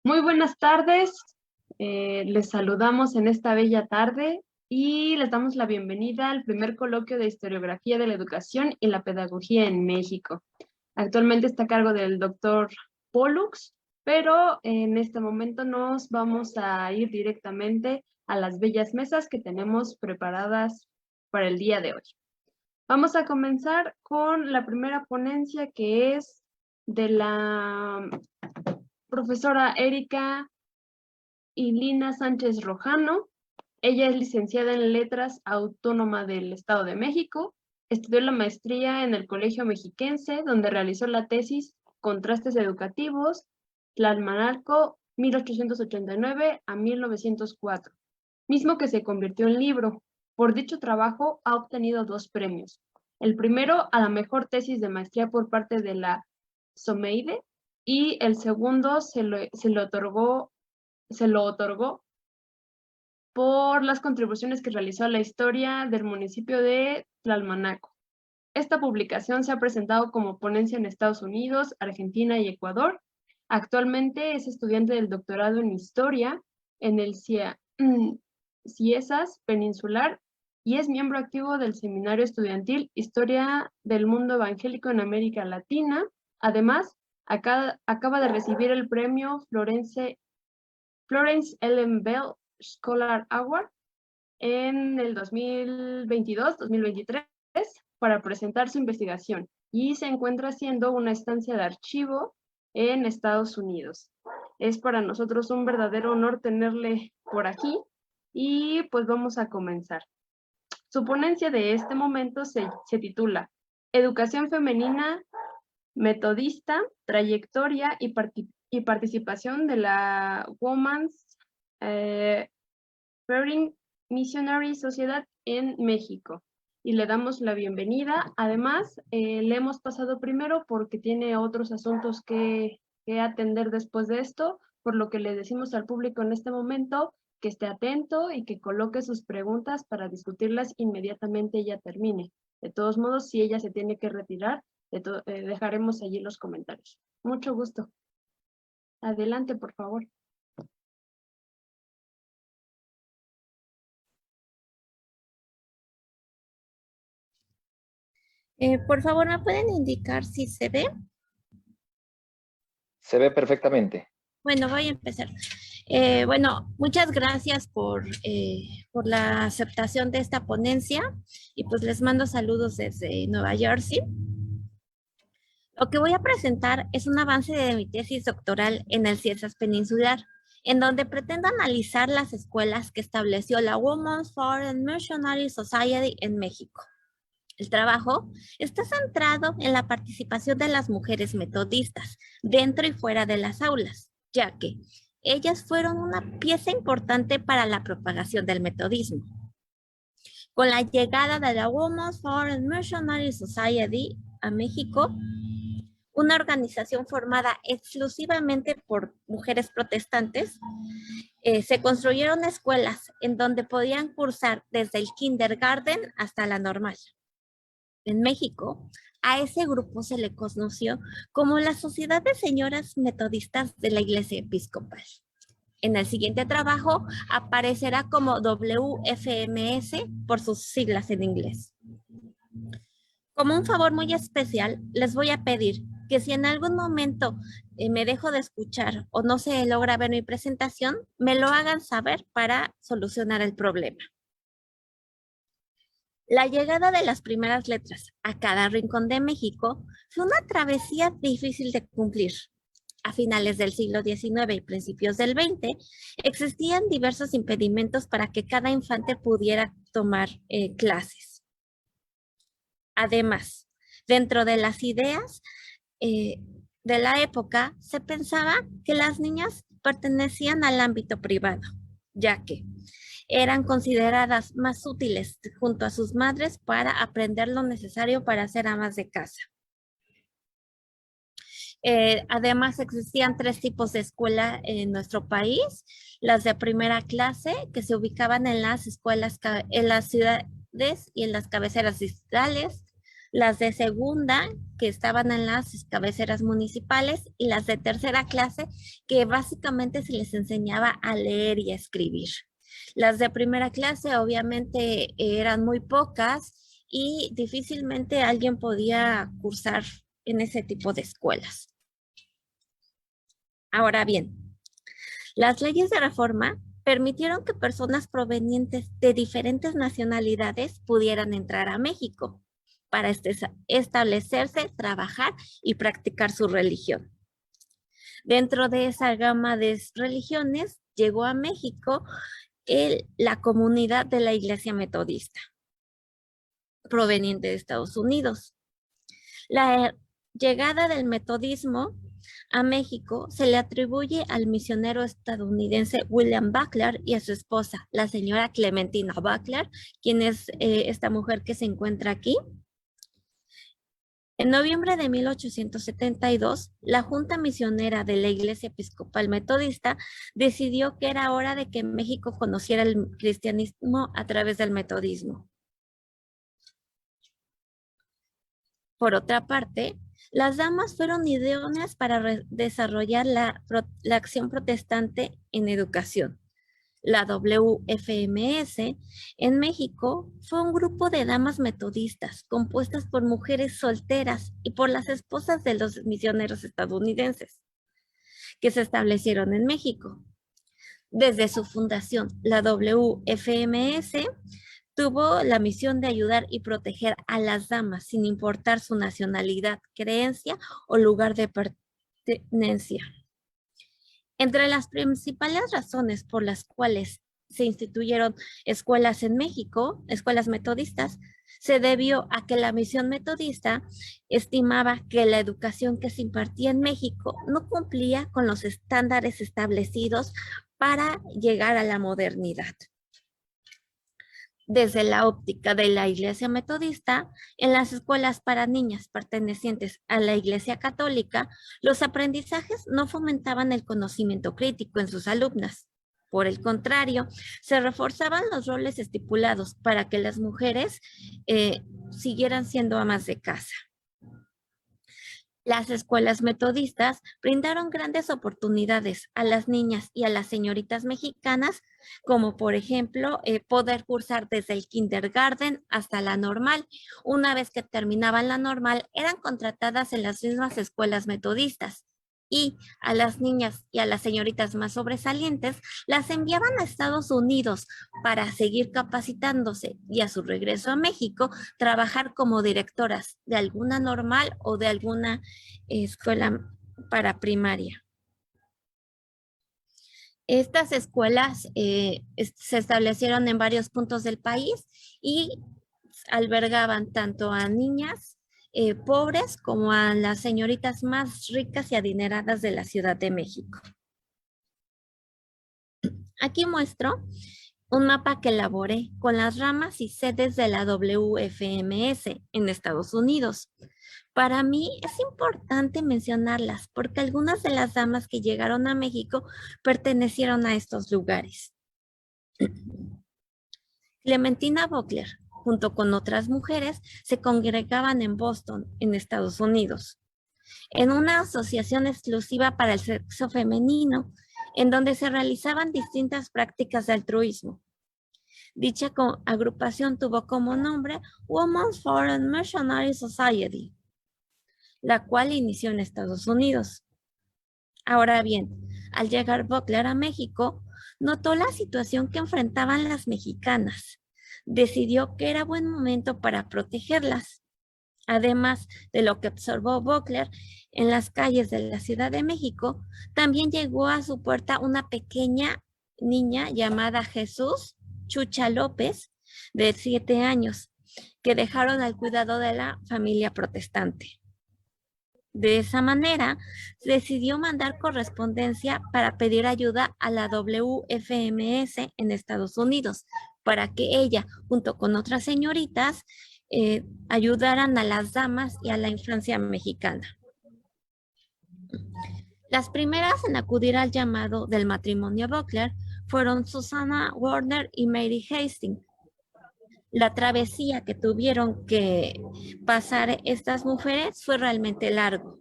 Muy buenas tardes, les saludamos en esta bella tarde y les damos la bienvenida al primer coloquio de historiografía de la educación y la pedagogía en México. Actualmente está a cargo del doctor Pollux, pero en este momento nos vamos a ir directamente a las bellas mesas que tenemos preparadas para el día de hoy. Vamos a comenzar con la primera ponencia, que es de la profesora Erika Lina Sánchez Rojano. Ella es licenciada en Letras Autónoma del Estado de México. Estudió la maestría en el Colegio Mexiquense, donde realizó la tesis Contrastes Educativos, Tlalmanalco, 1889 a 1904, mismo que se convirtió en libro. Por dicho trabajo ha obtenido 2 premios. El primero a la mejor tesis de maestría por parte de la SOMEIDE, y el segundo se lo otorgó por las contribuciones que realizó a la historia del municipio de Tlalmanaco. Esta publicación se ha presentado como ponencia en Estados Unidos, Argentina y Ecuador. Actualmente es estudiante del doctorado en Historia en el CIESAS Peninsular y es miembro activo del Seminario Estudiantil Historia del Mundo Evangélico en América Latina. Además, acaba de recibir el premio Florence Ellen Bell Scholar Award en el 2022-2023 para presentar su investigación, y se encuentra haciendo una estancia de archivo en Estados Unidos. Es para nosotros un verdadero honor tenerle por aquí y pues vamos a comenzar. Su ponencia de este momento se titula Educación Femenina Metodista, Trayectoria y Participación de la Women's Praying Missionary Sociedad en México. Y le damos la bienvenida. Además, le hemos pasado primero porque tiene otros asuntos que atender después de esto, por lo que le decimos al público en este momento que esté atento y que coloque sus preguntas para discutirlas inmediatamente ella termine. De todos modos, si ella se tiene que retirar, dejaremos allí los comentarios. Mucho gusto. Adelante, por favor. Por favor, ¿me pueden indicar si se ve? Se ve perfectamente. Bueno, voy a empezar. Bueno, muchas gracias por la aceptación de esta ponencia y pues les mando saludos desde Nueva Jersey. Lo que voy a presentar es un avance de mi tesis doctoral en el CIESAS Peninsular, en donde pretendo analizar las escuelas que estableció la Women's Foreign Missionary Society en México. El trabajo está centrado en la participación de las mujeres metodistas dentro y fuera de las aulas, ya que ellas fueron una pieza importante para la propagación del metodismo. Con la llegada de la Women's Foreign Missionary Society a México, una organización formada exclusivamente por mujeres protestantes, se construyeron escuelas en donde podían cursar desde el kindergarten hasta la normal. En México, a ese grupo se le conoció como la Sociedad de Señoras Metodistas de la Iglesia Episcopal. En el siguiente trabajo aparecerá como WFMS por sus siglas en inglés. Como un favor muy especial, les voy a pedir que si en algún momento me dejo de escuchar o no se logra ver mi presentación, me lo hagan saber para solucionar el problema. La llegada de las primeras letras a cada rincón de México fue una travesía difícil de cumplir. A finales del siglo XIX y principios del XX, existían diversos impedimentos para que cada infante pudiera tomar clases. Además, dentro de las ideas de la época, se pensaba que las niñas pertenecían al ámbito privado, ya que eran consideradas más útiles junto a sus madres para aprender lo necesario para ser amas de casa. Además, existían 3 tipos de escuela en nuestro país: las de primera clase, que se ubicaban en las escuelas, en las ciudades y en las cabeceras distritales; las de segunda, que estaban en las cabeceras municipales, y las de tercera clase, que básicamente se les enseñaba a leer y a escribir. Las de primera clase obviamente eran muy pocas y difícilmente alguien podía cursar en ese tipo de escuelas. Ahora bien, las leyes de reforma permitieron que personas provenientes de diferentes nacionalidades pudieran entrar a México para establecerse, trabajar y practicar su religión. Dentro de esa gama de religiones llegó a México la comunidad de la Iglesia Metodista, proveniente de Estados Unidos. La llegada del metodismo a México se le atribuye al misionero estadounidense William Butler y a su esposa, la señora Clementina Butler, quien es esta mujer que se encuentra aquí. En noviembre de 1872, la Junta Misionera de la Iglesia Episcopal Metodista decidió que era hora de que México conociera el cristianismo a través del metodismo. Por otra parte, las damas fueron idóneas para desarrollar la acción protestante en educación. La WFMS en México fue un grupo de damas metodistas compuestas por mujeres solteras y por las esposas de los misioneros estadounidenses que se establecieron en México. Desde su fundación, la WFMS tuvo la misión de ayudar y proteger a las damas sin importar su nacionalidad, creencia o lugar de pertenencia. Entre las principales razones por las cuales se instituyeron escuelas en México, escuelas metodistas, se debió a que la misión metodista estimaba que la educación que se impartía en México no cumplía con los estándares establecidos para llegar a la modernidad. Desde la óptica de la Iglesia Metodista, en las escuelas para niñas pertenecientes a la Iglesia Católica, los aprendizajes no fomentaban el conocimiento crítico en sus alumnas. Por el contrario, se reforzaban los roles estipulados para que las mujeres siguieran siendo amas de casa. Las escuelas metodistas brindaron grandes oportunidades a las niñas y a las señoritas mexicanas, como por ejemplo poder cursar desde el kindergarten hasta la normal. Una vez que terminaban la normal, eran contratadas en las mismas escuelas metodistas. Y a las niñas y a las señoritas más sobresalientes las enviaban a Estados Unidos para seguir capacitándose y a su regreso a México trabajar como directoras de alguna normal o de alguna escuela para primaria. Estas escuelas se establecieron en varios puntos del país y albergaban tanto a niñas pobres como a las señoritas más ricas y adineradas de la Ciudad de México. Aquí muestro un mapa que elaboré con las ramas y sedes de la WFMS en Estados Unidos. Para mí es importante mencionarlas porque algunas de las damas que llegaron a México pertenecieron a estos lugares. Clementina Butler, junto con otras mujeres, se congregaban en Boston, en Estados Unidos, en una asociación exclusiva para el sexo femenino, en donde se realizaban distintas prácticas de altruismo. Dicha agrupación tuvo como nombre Women's Foreign Missionary Society, la cual inició en Estados Unidos. Ahora bien, al llegar Butler a México, notó la situación que enfrentaban las mexicanas. Decidió que era buen momento para protegerlas. Además de lo que observó Butler en las calles de la Ciudad de México, también llegó a su puerta una pequeña niña llamada Jesús Chucha López, de 7 años, que dejaron al cuidado de la familia protestante. De esa manera, decidió mandar correspondencia para pedir ayuda a la WFMS en Estados Unidos, para que ella, junto con otras señoritas, ayudaran a las damas y a la infancia mexicana. Las primeras en acudir al llamado del matrimonio Butler fueron Susana Warner y Mary Hastings. La travesía que tuvieron que pasar estas mujeres fue realmente largo.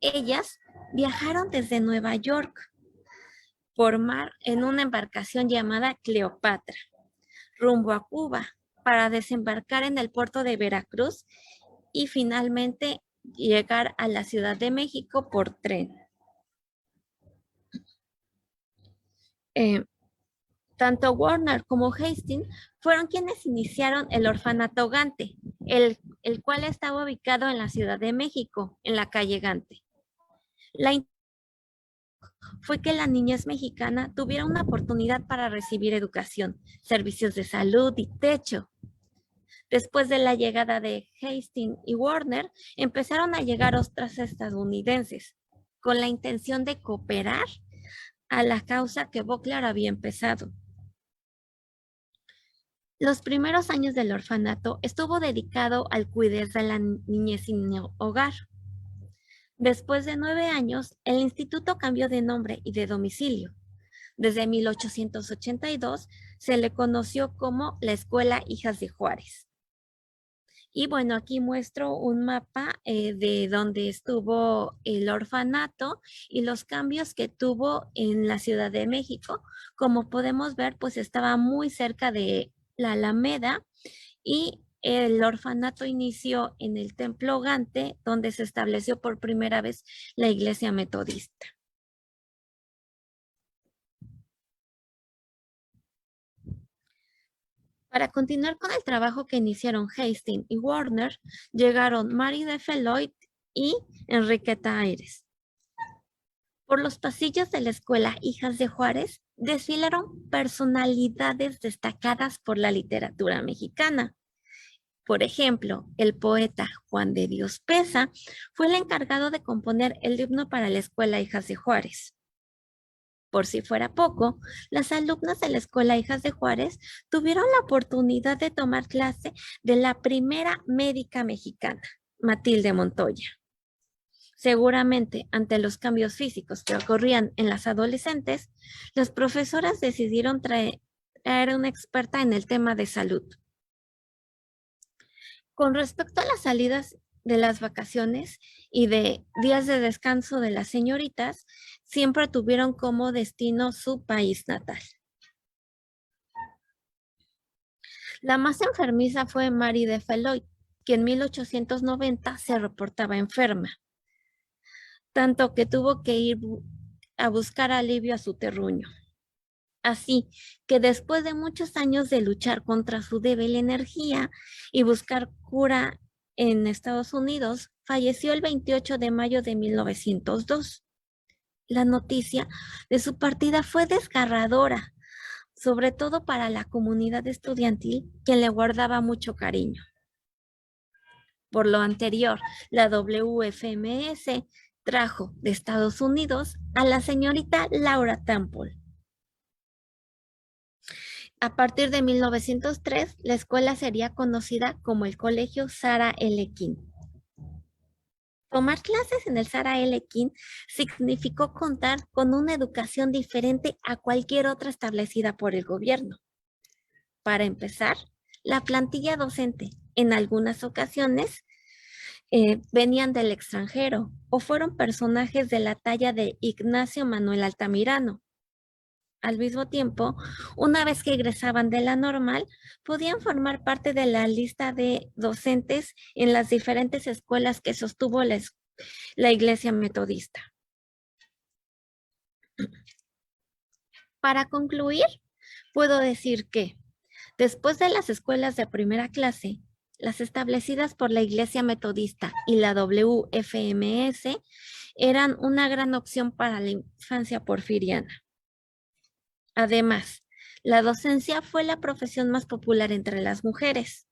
Ellas viajaron desde Nueva York por mar en una embarcación llamada Cleopatra, rumbo a Cuba, para desembarcar en el puerto de Veracruz y finalmente llegar a la Ciudad de México por tren. Tanto Warner como Hastings fueron quienes iniciaron el orfanato Gante, el cual estaba ubicado en la Ciudad de México, en la calle Gante. La fue que la niñez mexicana tuviera una oportunidad para recibir educación, servicios de salud y techo. Después de la llegada de Hastings y Warner, empezaron a llegar otras estadounidenses con la intención de cooperar a la causa que Butler había empezado. Los primeros años del orfanato estuvo dedicado al cuidado de la niñez sin hogar. Después de 9 años, el instituto cambió de nombre y de domicilio. Desde 1882 se le conoció como la Escuela Hijas de Juárez. Y bueno, aquí muestro un mapa de donde estuvo el orfanato y los cambios que tuvo en la Ciudad de México. Como podemos ver, pues estaba muy cerca de la Alameda y el orfanato inició en el Templo Gante, donde se estableció por primera vez la Iglesia Metodista. Para continuar con el trabajo que iniciaron Hastings y Warner, llegaron Mary de Feloy y Enriqueta Ayres. Por los pasillos de la escuela Hijas de Juárez desfilaron personalidades destacadas por la literatura mexicana. Por ejemplo, el poeta Juan de Dios Peza fue el encargado de componer el himno para la escuela Hijas de Juárez. Por si fuera poco, las alumnas de la escuela Hijas de Juárez tuvieron la oportunidad de tomar clase de la primera médica mexicana, Matilde Montoya. Seguramente, ante los cambios físicos que ocurrían en las adolescentes, las profesoras decidieron traer a una experta en el tema de salud. Con respecto a las salidas de las vacaciones y de días de descanso de las señoritas, siempre tuvieron como destino su país natal. La más enfermiza fue Mary de Feloy, que en 1890 se reportaba enferma, tanto que tuvo que ir a buscar alivio a su terruño. Así que después de muchos años de luchar contra su débil energía y buscar cura en Estados Unidos, falleció el 28 de mayo de 1902. La noticia de su partida fue desgarradora, sobre todo para la comunidad estudiantil, quien le guardaba mucho cariño. Por lo anterior, la WFMS trajo de Estados Unidos a la señorita Laura Temple. A partir de 1903, la escuela sería conocida como el Colegio Sarah L. King. Tomar clases en el Sarah L. King significó contar con una educación diferente a cualquier otra establecida por el gobierno. Para empezar, la plantilla docente en algunas ocasiones venían del extranjero o fueron personajes de la talla de Ignacio Manuel Altamirano. Al mismo tiempo, una vez que egresaban de la normal, podían formar parte de la lista de docentes en las diferentes escuelas que sostuvo la Iglesia Metodista. Para concluir, puedo decir que después de las escuelas de primera clase, las establecidas por la Iglesia Metodista y la WFMS eran una gran opción para la infancia porfiriana. Además, la docencia fue la profesión más popular entre las mujeres.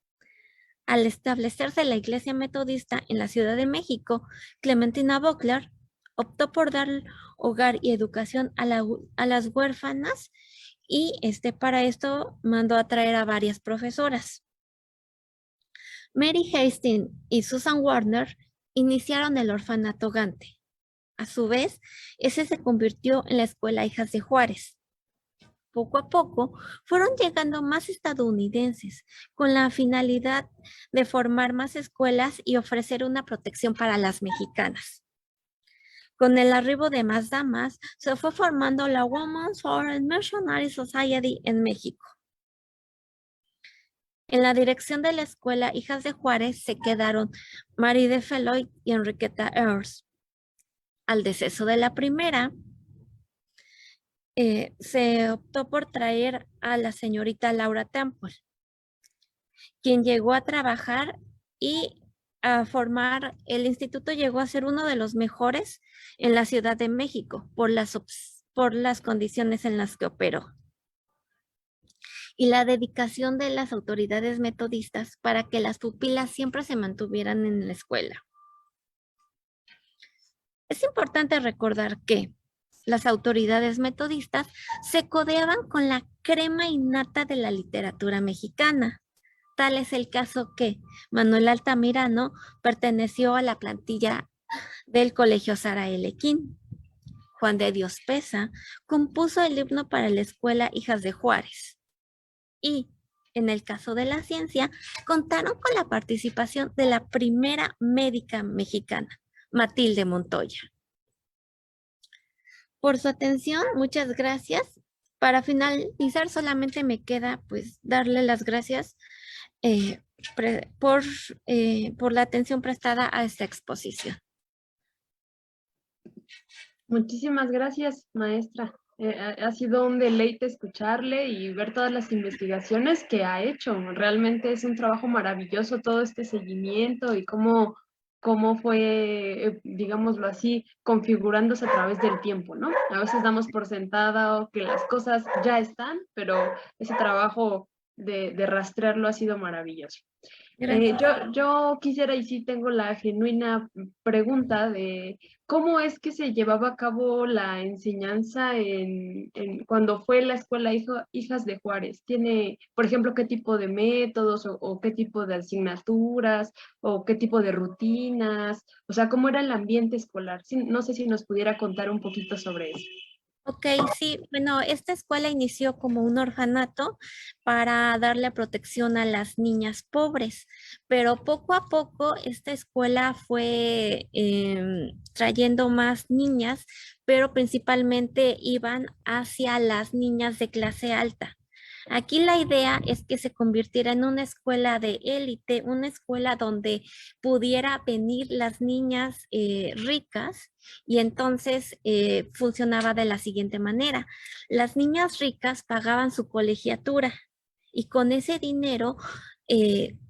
Al establecerse la Iglesia Metodista en la Ciudad de México, Clementina Butler optó por dar hogar y educación a las huérfanas y para esto mandó a traer a varias profesoras. Mary Hastings y Susan Warner iniciaron el orfanato Gante. A su vez, ese se convirtió en la escuela Hijas de Juárez. Poco a poco fueron llegando más estadounidenses con la finalidad de formar más escuelas y ofrecer una protección para las mexicanas. Con el arribo de más damas, se fue formando la Women's Foreign Missionary Society en México. En la dirección de la escuela Hijas de Juárez se quedaron Marie de Feloy y Enriqueta Earls. Al deceso de la primera, se optó por traer a la señorita Laura Temple, quien llegó a trabajar y a formar, el instituto llegó a ser uno de los mejores en la Ciudad de México por las condiciones en las que operó. Y la dedicación de las autoridades metodistas para que las pupilas siempre se mantuvieran en la escuela. Es importante recordar que las autoridades metodistas se codeaban con la crema innata de la literatura mexicana. Tal es el caso que Manuel Altamirano perteneció a la plantilla del Colegio Sara L. King. Juan de Dios Peza compuso el himno para la escuela Hijas de Juárez. Y, en el caso de la ciencia, contaron con la participación de la primera médica mexicana, Matilde Montoya. Por su atención, muchas gracias. Para finalizar, solamente me queda pues darle las gracias por la atención prestada a esta exposición. Muchísimas gracias, maestra. Ha sido un deleite escucharle y ver todas las investigaciones que ha hecho. Realmente es un trabajo maravilloso todo este seguimiento y cómo fue, digámoslo así, configurándose a través del tiempo, ¿no? A veces damos por sentado que las cosas ya están, pero ese trabajo de rastrearlo ha sido maravilloso. Yo quisiera, y sí tengo la genuina pregunta de cómo es que se llevaba a cabo la enseñanza cuando fue la escuela Hijas de Juárez. ¿Tiene, por ejemplo, qué tipo de métodos o qué tipo de asignaturas o qué tipo de rutinas? O sea, ¿cómo era el ambiente escolar? Sí, no sé si nos pudiera contar un poquito sobre eso. Ok, sí, bueno, esta escuela inició como un orfanato para darle protección a las niñas pobres, pero poco a poco esta escuela fue trayendo más niñas, pero principalmente iban hacia las niñas de clase alta. Aquí la idea es que se convirtiera en una escuela de élite, una escuela donde pudiera venir las niñas ricas y entonces funcionaba de la siguiente manera. Las niñas ricas pagaban su colegiatura y con ese dinero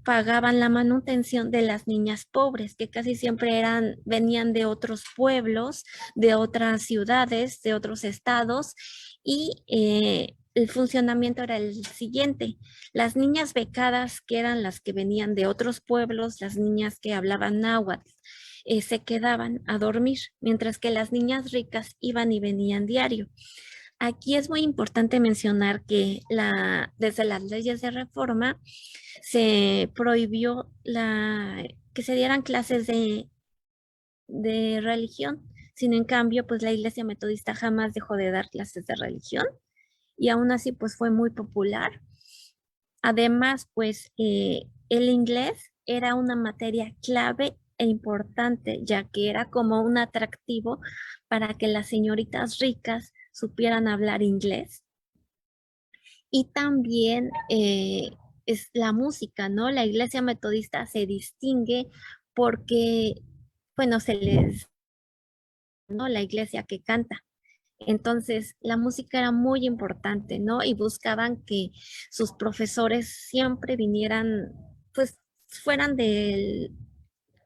pagaban la manutención de las niñas pobres, que casi siempre venían de otros pueblos, de otras ciudades, de otros estados y el funcionamiento era el siguiente. Las niñas becadas, que eran las que venían de otros pueblos, las niñas que hablaban náhuatl, se quedaban a dormir, mientras que las niñas ricas iban y venían diario. Aquí es muy importante mencionar que desde las leyes de reforma se prohibió que se dieran clases de religión, sino en cambio, pues la Iglesia Metodista jamás dejó de dar clases de religión y aún así pues fue muy popular. Además, pues el inglés era una materia clave e importante, ya que era como un atractivo para que las señoritas ricas supieran hablar inglés. Y también es la música, ¿no? La iglesia metodista se distingue porque, bueno, ¿no? La iglesia que canta. Entonces, la música era muy importante, ¿no? Y buscaban que sus profesores siempre vinieran, pues, fueran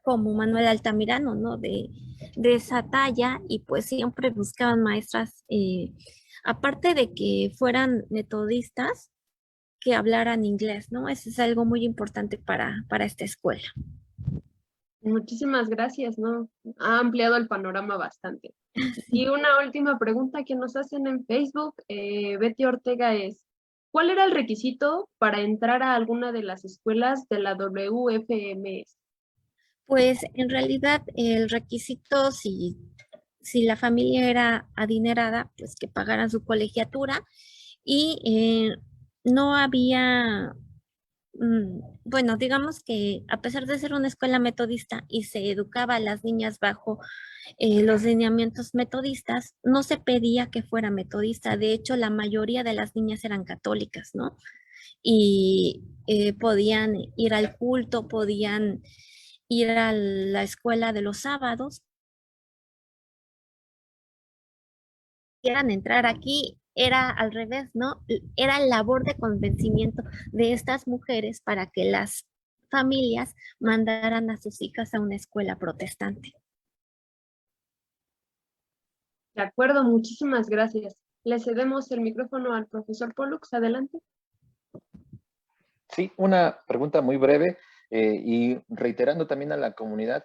como Manuel Altamirano, ¿no? De esa talla y pues siempre buscaban maestras, aparte de que fueran metodistas, que hablaran inglés, ¿no? Eso es algo muy importante para esta escuela. Muchísimas gracias, ¿no? Ha ampliado el panorama bastante. Y una última pregunta que nos hacen en Facebook, Betty Ortega es, ¿cuál era el requisito para entrar a alguna de las escuelas de la WFMS? Pues en realidad el requisito, si la familia era adinerada, pues que pagaran su colegiatura y no había, bueno, digamos que a pesar de ser una escuela metodista y se educaba a las niñas bajo los lineamientos metodistas, no se pedía que fuera metodista. De hecho, la mayoría de las niñas eran católicas, ¿no? Y podían ir al culto, podían ir a la escuela de los sábados, quieran entrar aquí, era al revés, ¿no? Era labor de convencimiento de estas mujeres para que las familias mandaran a sus hijas a una escuela protestante. De acuerdo, muchísimas gracias. Le cedemos el micrófono al profesor Pollux. Adelante. Sí, una pregunta muy breve y reiterando también a la comunidad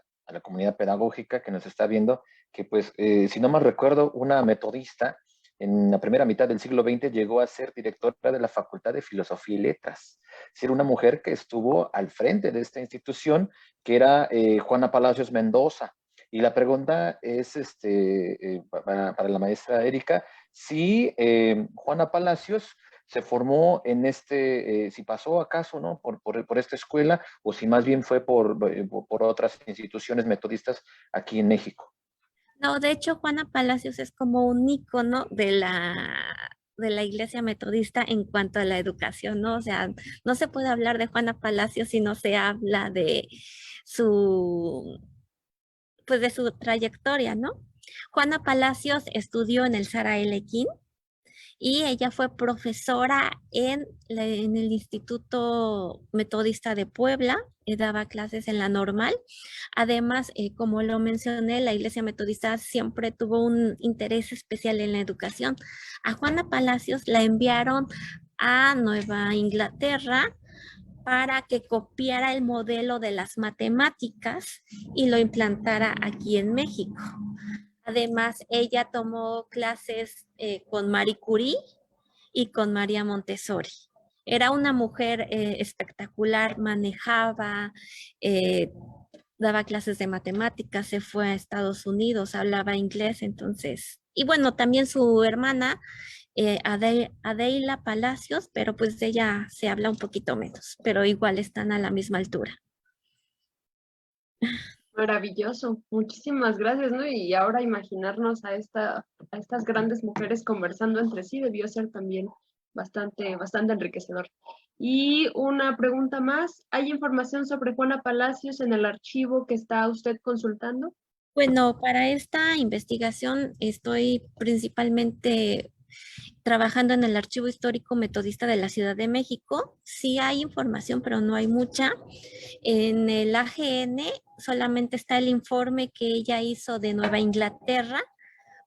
pedagógica que nos está viendo, que pues, si no mal recuerdo, una metodista en la primera mitad del siglo XX llegó a ser directora de la Facultad de Filosofía y Letras. Es una mujer que estuvo al frente de esta institución, que era Juana Palacios Mendoza. Y la pregunta es para la maestra Erika, si Juana Palacios se formó en si pasó acaso, ¿no? Por esta escuela, o si más bien fue por otras instituciones metodistas aquí en México. No, de hecho, Juana Palacios es como un ícono de la iglesia metodista en cuanto a la educación, ¿no? O sea, no se puede hablar de Juana Palacios si no se habla de su, pues de su trayectoria, ¿no? Juana Palacios estudió en el Sara L. King y ella fue profesora en el Instituto Metodista de Puebla, daba clases en la normal. Además, como lo mencioné, la Iglesia Metodista siempre tuvo un interés especial en la educación. A Juana Palacios la enviaron a Nueva Inglaterra para que copiara el modelo de las matemáticas y lo implantara aquí en México. Además, ella tomó clases con Marie Curie y con María Montessori. Era una mujer espectacular, manejaba, eh, daba clases de matemáticas, se fue a Estados Unidos, hablaba inglés, entonces. Y bueno, también su hermana, Adela Palacios, pero pues de ella se habla un poquito menos, pero igual están a la misma altura. Maravilloso, muchísimas gracias, ¿no? Y ahora imaginarnos a estas grandes mujeres conversando entre sí debió ser también bastante enriquecedor. Y una pregunta más, ¿hay información sobre Juana Palacios en el archivo que está usted consultando? Bueno, para esta investigación estoy principalmente trabajando en el Archivo Histórico Metodista de la Ciudad de México. Sí hay información, pero no hay mucha. En el AGN solamente está el informe que ella hizo de Nueva Inglaterra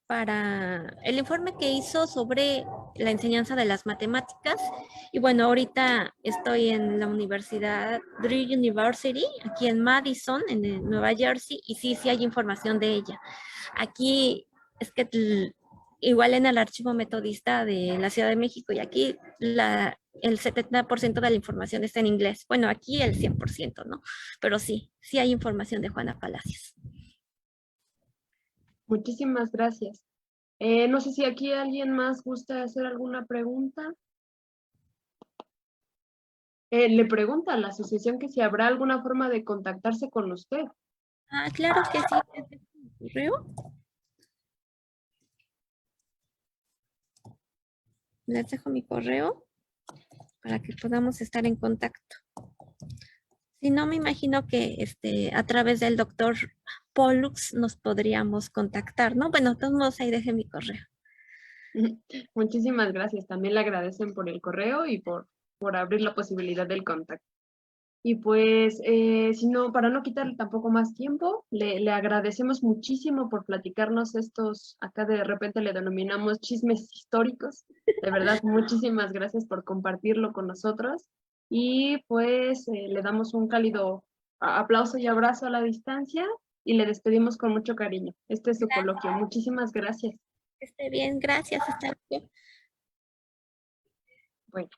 para el informe que hizo sobre la enseñanza de las matemáticas. Y bueno, ahorita estoy en la Universidad Drew University, aquí en Madison, en Nueva Jersey, y sí hay información de ella. Aquí es que igual en el archivo metodista de la Ciudad de México y aquí el 70% de la información está en inglés. Bueno, aquí el 100%, ¿no? Pero sí hay información de Juana Palacios. Muchísimas gracias. No sé si aquí alguien más gusta hacer alguna pregunta. Le pregunta a la asociación que si habrá alguna forma de contactarse con usted. Ah, claro que sí. ¿Correo? Les dejo mi correo para que podamos estar en contacto. Si no, me imagino que a través del doctor Pollux nos podríamos contactar, ¿no? Bueno, de todos modos, ahí dejé mi correo. Muchísimas gracias. También le agradecen por el correo y por abrir la posibilidad del contacto. Y pues, si no, para no quitarle tampoco más tiempo, le agradecemos muchísimo por platicarnos estos, acá de repente le denominamos chismes históricos. De verdad, muchísimas gracias por compartirlo con nosotros. Y pues le damos un cálido aplauso y abrazo a la distancia y le despedimos con mucho cariño. Este es su coloquio. Muchísimas gracias. Que esté bien, gracias. Hasta luego. Bueno.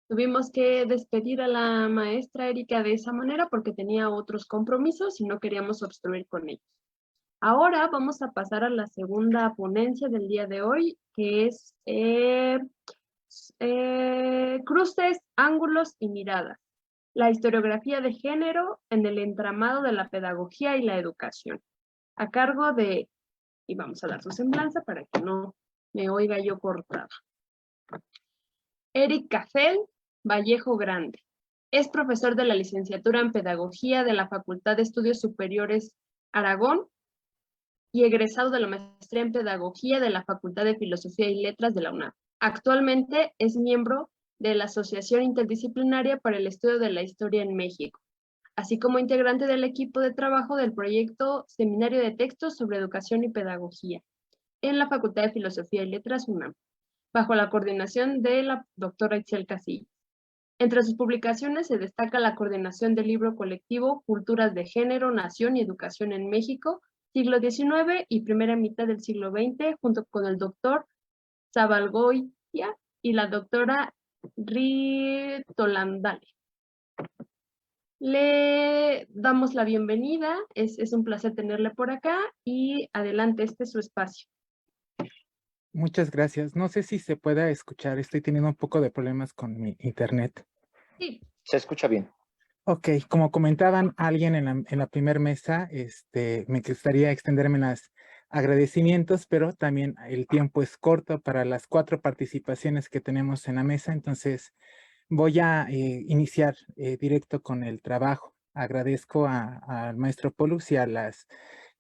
Tuvimos que despedir a la maestra Erika de esa manera porque tenía otros compromisos y no queríamos obstruir con ellos. Ahora vamos a pasar a la segunda ponencia del día de hoy, que es Cruces, ángulos y miradas. La historiografía de género en el entramado de la pedagogía y la educación. A cargo de, y vamos a dar su semblanza para que no me oiga yo cortada. Eric Cafel Vallejo Grande. Es profesor de la licenciatura en Pedagogía de la Facultad de Estudios Superiores Aragón y egresado de la maestría en Pedagogía de la Facultad de Filosofía y Letras de la UNAM. Actualmente es miembro de la Asociación Interdisciplinaria para el Estudio de la Historia en México, así como integrante del equipo de trabajo del proyecto Seminario de Textos sobre Educación y Pedagogía en la Facultad de Filosofía y Letras UNAM, bajo la coordinación de la doctora Itzel Casillas. Entre sus publicaciones se destaca la coordinación del libro colectivo Culturas de Género, Nación y Educación en México, siglo XIX y primera mitad del siglo XX, junto con el doctor Zabalgoya y la doctora Ritolandale. Le damos la bienvenida, es un placer tenerle por acá y adelante, este es su espacio. Muchas gracias. No sé si se pueda escuchar, estoy teniendo un poco de problemas con mi internet. Sí. Se escucha bien. Ok, como comentaban alguien en la primera mesa, me gustaría extenderme los agradecimientos, pero también el tiempo es corto para las 4 participaciones que tenemos en la mesa, entonces voy a iniciar directo con el trabajo. Agradezco al maestro Pollux y a las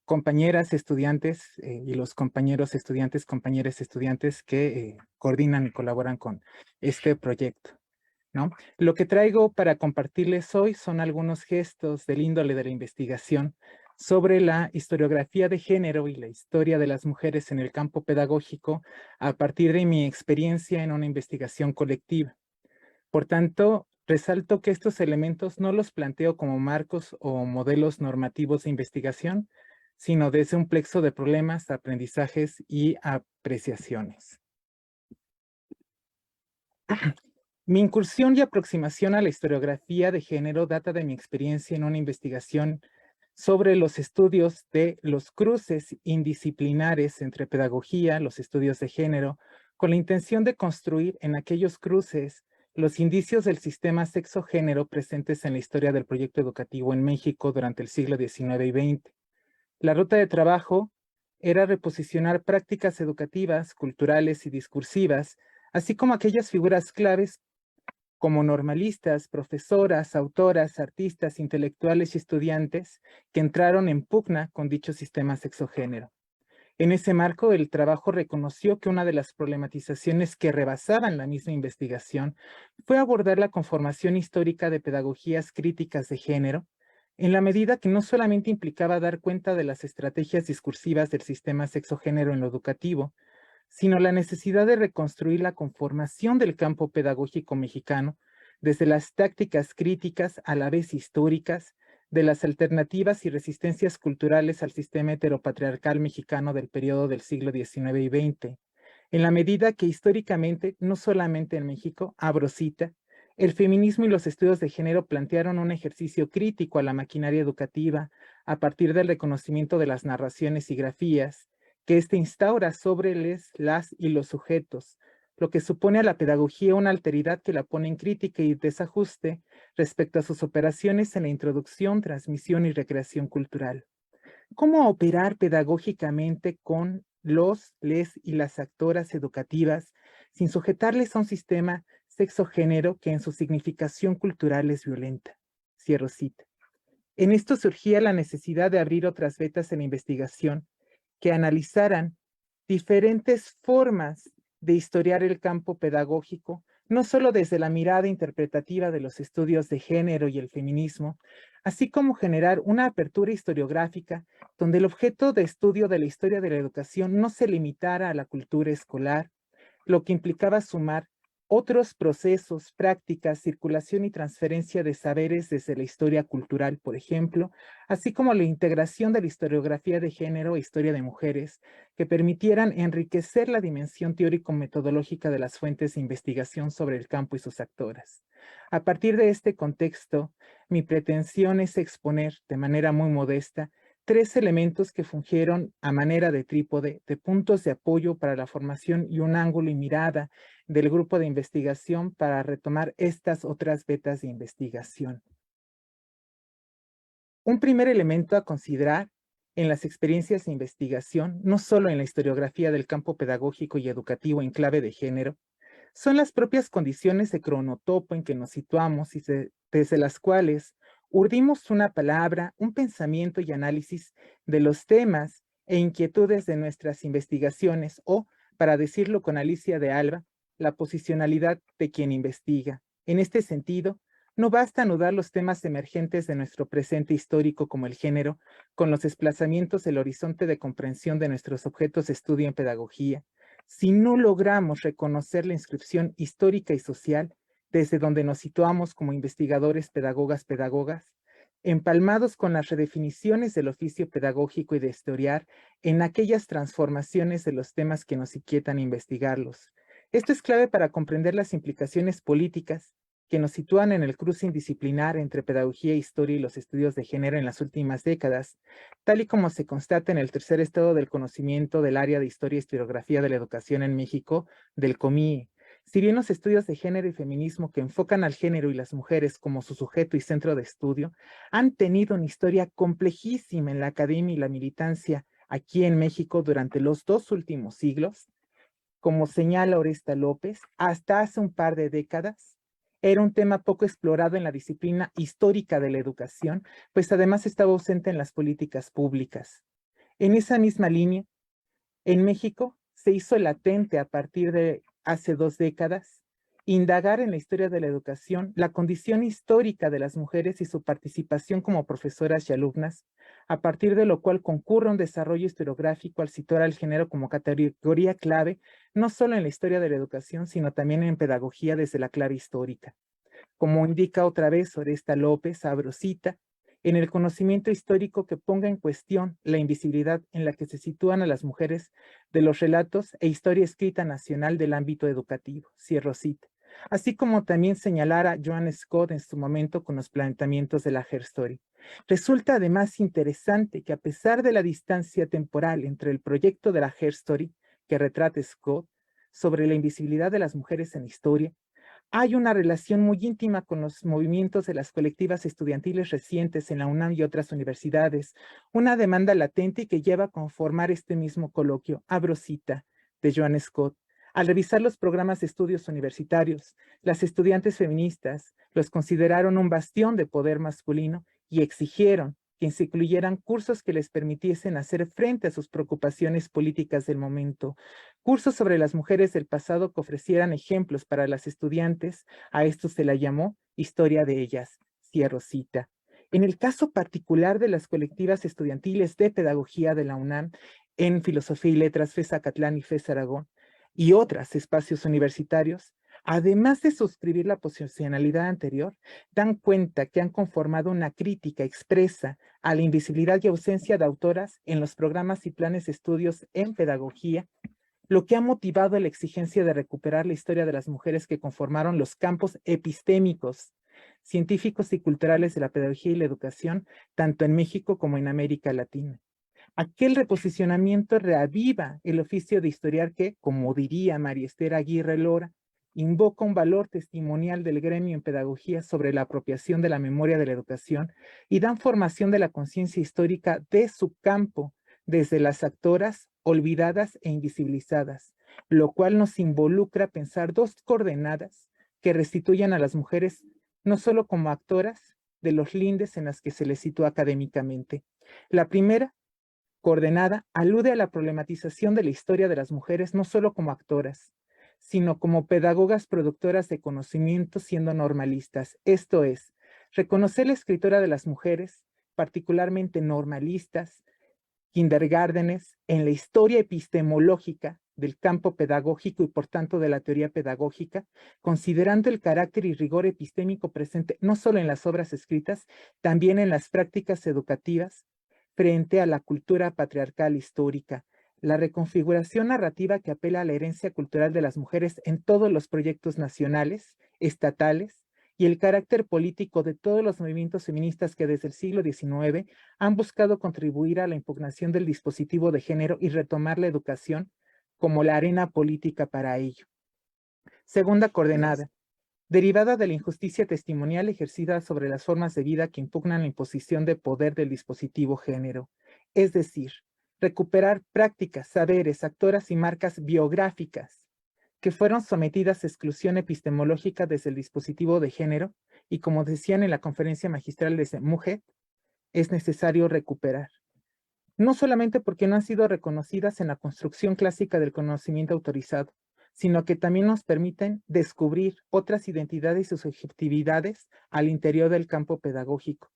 compañeras estudiantes y los compañeros estudiantes, compañeras estudiantes que coordinan y colaboran con este proyecto, ¿no? Lo que traigo para compartirles hoy son algunos gestos del índole de la investigación sobre la historiografía de género y la historia de las mujeres en el campo pedagógico a partir de mi experiencia en una investigación colectiva. Por tanto, resalto que estos elementos no los planteo como marcos o modelos normativos de investigación, sino desde un plexo de problemas, aprendizajes y apreciaciones. Mi incursión y aproximación a la historiografía de género data de mi experiencia en una investigación sobre los estudios de los cruces indisciplinares entre pedagogía, los estudios de género, con la intención de construir en aquellos cruces los indicios del sistema sexo-género presentes en la historia del proyecto educativo en México durante el siglo XIX y XX. La ruta de trabajo era reposicionar prácticas educativas, culturales y discursivas, así como aquellas figuras claves como normalistas, profesoras, autoras, artistas, intelectuales y estudiantes que entraron en pugna con dicho sistema sexogénero. En ese marco, el trabajo reconoció que una de las problematizaciones que rebasaban la misma investigación fue abordar la conformación histórica de pedagogías críticas de género, en la medida que no solamente implicaba dar cuenta de las estrategias discursivas del sistema sexogénero en lo educativo, sino la necesidad de reconstruir la conformación del campo pedagógico mexicano desde las tácticas críticas a la vez históricas de las alternativas y resistencias culturales al sistema heteropatriarcal mexicano del periodo del siglo XIX y XX, en la medida que históricamente, no solamente en México, abro cita, el feminismo y los estudios de género plantearon un ejercicio crítico a la maquinaria educativa a partir del reconocimiento de las narraciones y grafías que éste instaura sobre las y los sujetos, lo que supone a la pedagogía una alteridad que la pone en crítica y desajuste respecto a sus operaciones en la introducción, transmisión y recreación cultural. ¿Cómo operar pedagógicamente con les y las actoras educativas sin sujetarles a un sistema sexo-género que en su significación cultural es violenta? Cierro cita. En esto surgía la necesidad de abrir otras vetas en la investigación que analizaran diferentes formas de historiar el campo pedagógico, no solo desde la mirada interpretativa de los estudios de género y el feminismo, así como generar una apertura historiográfica donde el objeto de estudio de la historia de la educación no se limitara a la cultura escolar, lo que implicaba sumar otros procesos, prácticas, circulación y transferencia de saberes desde la historia cultural, por ejemplo, así como la integración de la historiografía de género e historia de mujeres, que permitieran enriquecer la dimensión teórico-metodológica de las fuentes de investigación sobre el campo y sus actoras. A partir de este contexto, mi pretensión es exponer de manera muy modesta 3 elementos que fungieron a manera de trípode, de puntos de apoyo para la formación y un ángulo y mirada del grupo de investigación para retomar estas otras vetas de investigación. Un primer elemento a considerar en las experiencias de investigación, no solo en la historiografía del campo pedagógico y educativo en clave de género, son las propias condiciones de cronotopo en que nos situamos y desde las cuales urdimos una palabra, un pensamiento y análisis de los temas e inquietudes de nuestras investigaciones o, para decirlo con Alicia de Alba, la posicionalidad de quien investiga. En este sentido, no basta anudar los temas emergentes de nuestro presente histórico como el género con los desplazamientos del horizonte de comprensión de nuestros objetos de estudio en pedagogía, si no logramos reconocer la inscripción histórica y social desde donde nos situamos como investigadores, pedagogas, empalmados con las redefiniciones del oficio pedagógico y de historiar en aquellas transformaciones de los temas que nos inquietan investigarlos. Esto es clave para comprender las implicaciones políticas que nos sitúan en el cruce indisciplinar entre pedagogía, historia y los estudios de género en las últimas décadas, tal y como se constata en el tercer estado del conocimiento del área de historia y historiografía de la educación en México, del COMIE. Si bien los estudios de género y feminismo que enfocan al género y las mujeres como su sujeto y centro de estudio, han tenido una historia complejísima en la academia y la militancia aquí en México durante los 2 últimos siglos, como señala Oresta López, hasta hace un par de décadas, era un tema poco explorado en la disciplina histórica de la educación, pues además estaba ausente en las políticas públicas. En esa misma línea, en México se hizo latente a partir de hace 2 décadas indagar en la historia de la educación la condición histórica de las mujeres y su participación como profesoras y alumnas, a partir de lo cual concurre un desarrollo historiográfico al situar al género como categoría clave, no solo en la historia de la educación, sino también en pedagogía desde la clave histórica. Como indica otra vez Oresta López, sabrosita, en el conocimiento histórico que ponga en cuestión la invisibilidad en la que se sitúan a las mujeres de los relatos e historia escrita nacional del ámbito educativo, cierro cita, así como también señalar a Joan Scott en su momento con los planteamientos de la Herstory. Resulta además interesante que a pesar de la distancia temporal entre el proyecto de la Herstory que retrata Scott sobre la invisibilidad de las mujeres en la historia, hay una relación muy íntima con los movimientos de las colectivas estudiantiles recientes en la UNAM y otras universidades, una demanda latente y que lleva a conformar este mismo coloquio, abro cita, de Joan Scott. Al revisar los programas de estudios universitarios, las estudiantes feministas los consideraron un bastión de poder masculino y exigieron que se incluyeran cursos que les permitiesen hacer frente a sus preocupaciones políticas del momento, cursos sobre las mujeres del pasado que ofrecieran ejemplos para las estudiantes, a esto se la llamó Historia de ellas, cierro cita. En el caso particular de las colectivas estudiantiles de pedagogía de la UNAM, en Filosofía y Letras, FES Acatlán y FES Aragón, y otros espacios universitarios, además de suscribir la posicionalidad anterior, dan cuenta que han conformado una crítica expresa a la invisibilidad y ausencia de autoras en los programas y planes de estudios en pedagogía, lo que ha motivado la exigencia de recuperar la historia de las mujeres que conformaron los campos epistémicos, científicos y culturales de la pedagogía y la educación, tanto en México como en América Latina. Aquel reposicionamiento reaviva el oficio de historiar que, como diría María Esther Aguirre Lora, invoca un valor testimonial del gremio en pedagogía sobre la apropiación de la memoria de la educación y dan formación de la conciencia histórica de su campo desde las actoras olvidadas e invisibilizadas, lo cual nos involucra a pensar 2 coordenadas que restituyan a las mujeres no solo como actoras de los lindes en las que se les sitúa académicamente. La primera coordenada alude a la problematización de la historia de las mujeres no solo como actoras, sino como pedagogas productoras de conocimiento siendo normalistas. Esto es, reconocer la escritura de las mujeres, particularmente normalistas, kindergartenes, en la historia epistemológica del campo pedagógico y por tanto de la teoría pedagógica, considerando el carácter y rigor epistémico presente no solo en las obras escritas, también en las prácticas educativas, frente a la cultura patriarcal histórica, la reconfiguración narrativa que apela a la herencia cultural de las mujeres en todos los proyectos nacionales, estatales y el carácter político de todos los movimientos feministas que desde el siglo XIX han buscado contribuir a la impugnación del dispositivo de género y retomar la educación como la arena política para ello. Segunda coordenada, derivada de la injusticia testimonial ejercida sobre las formas de vida que impugnan la imposición de poder del dispositivo género, es decir, recuperar prácticas, saberes, actoras y marcas biográficas que fueron sometidas a exclusión epistemológica desde el dispositivo de género y, como decían en la conferencia magistral de Mujer, es necesario recuperar. No solamente porque no han sido reconocidas en la construcción clásica del conocimiento autorizado, sino que también nos permiten descubrir otras identidades y subjetividades al interior del campo pedagógico.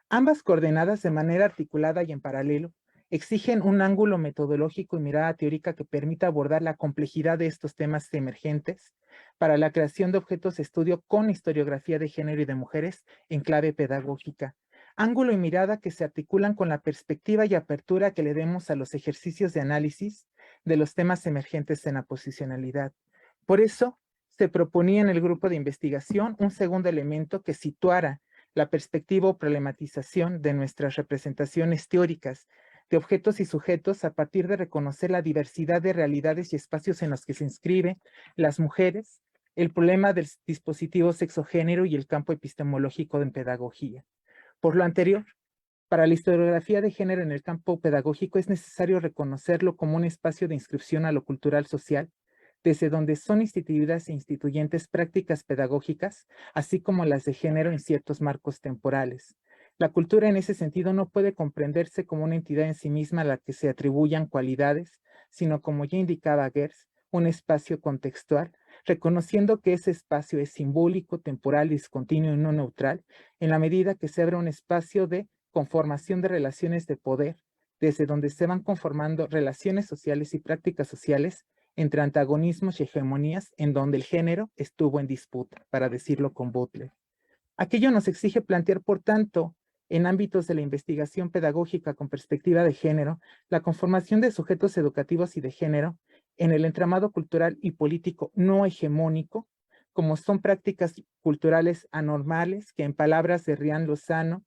Ambas coordenadas de manera articulada y en paralelo exigen un ángulo metodológico y mirada teórica que permita abordar la complejidad de estos temas emergentes para la creación de objetos de estudio con historiografía de género y de mujeres en clave pedagógica. Ángulo y mirada que se articulan con la perspectiva y apertura que le demos a los ejercicios de análisis de los temas emergentes en la posicionalidad. Por eso, se proponía en el grupo de investigación un segundo elemento que situara la perspectiva o problematización de nuestras representaciones teóricas de objetos y sujetos a partir de reconocer la diversidad de realidades y espacios en los que se inscriben las mujeres, el problema del dispositivo sexogénero y el campo epistemológico de pedagogía. Por lo anterior, para la historiografía de género en el campo pedagógico es necesario reconocerlo como un espacio de inscripción a lo cultural social, desde donde son instituidas e instituyentes prácticas pedagógicas, así como las de género en ciertos marcos temporales. La cultura en ese sentido no puede comprenderse como una entidad en sí misma a la que se atribuyan cualidades, sino como ya indicaba Gers, un espacio contextual, reconociendo que ese espacio es simbólico, temporal, discontinuo y no neutral, en la medida que se abre un espacio de conformación de relaciones de poder, desde donde se van conformando relaciones sociales y prácticas sociales entre antagonismos y hegemonías en donde el género estuvo en disputa, para decirlo con Butler. Aquello nos exige plantear, por tanto, en ámbitos de la investigación pedagógica con perspectiva de género, la conformación de sujetos educativos y de género en el entramado cultural y político no hegemónico, como son prácticas culturales anormales que, en palabras de Rian Lozano,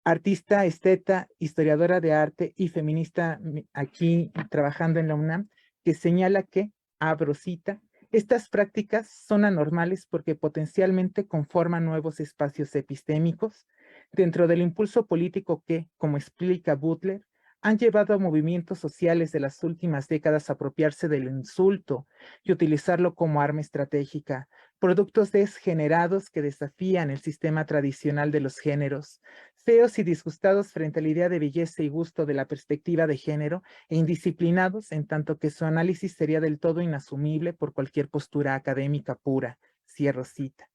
artista, esteta, historiadora de arte y feminista aquí trabajando en la UNAM, que señala que, abro cita, estas prácticas son anormales porque potencialmente conforman nuevos espacios epistémicos dentro del impulso político que, como explica Butler, han llevado a movimientos sociales de las últimas décadas a apropiarse del insulto y utilizarlo como arma estratégica, productos desgenerados que desafían el sistema tradicional de los géneros, feos y disgustados frente a la idea de belleza y gusto de la perspectiva de género e indisciplinados en tanto que su análisis sería del todo inasumible por cualquier postura académica pura. Cierro cita.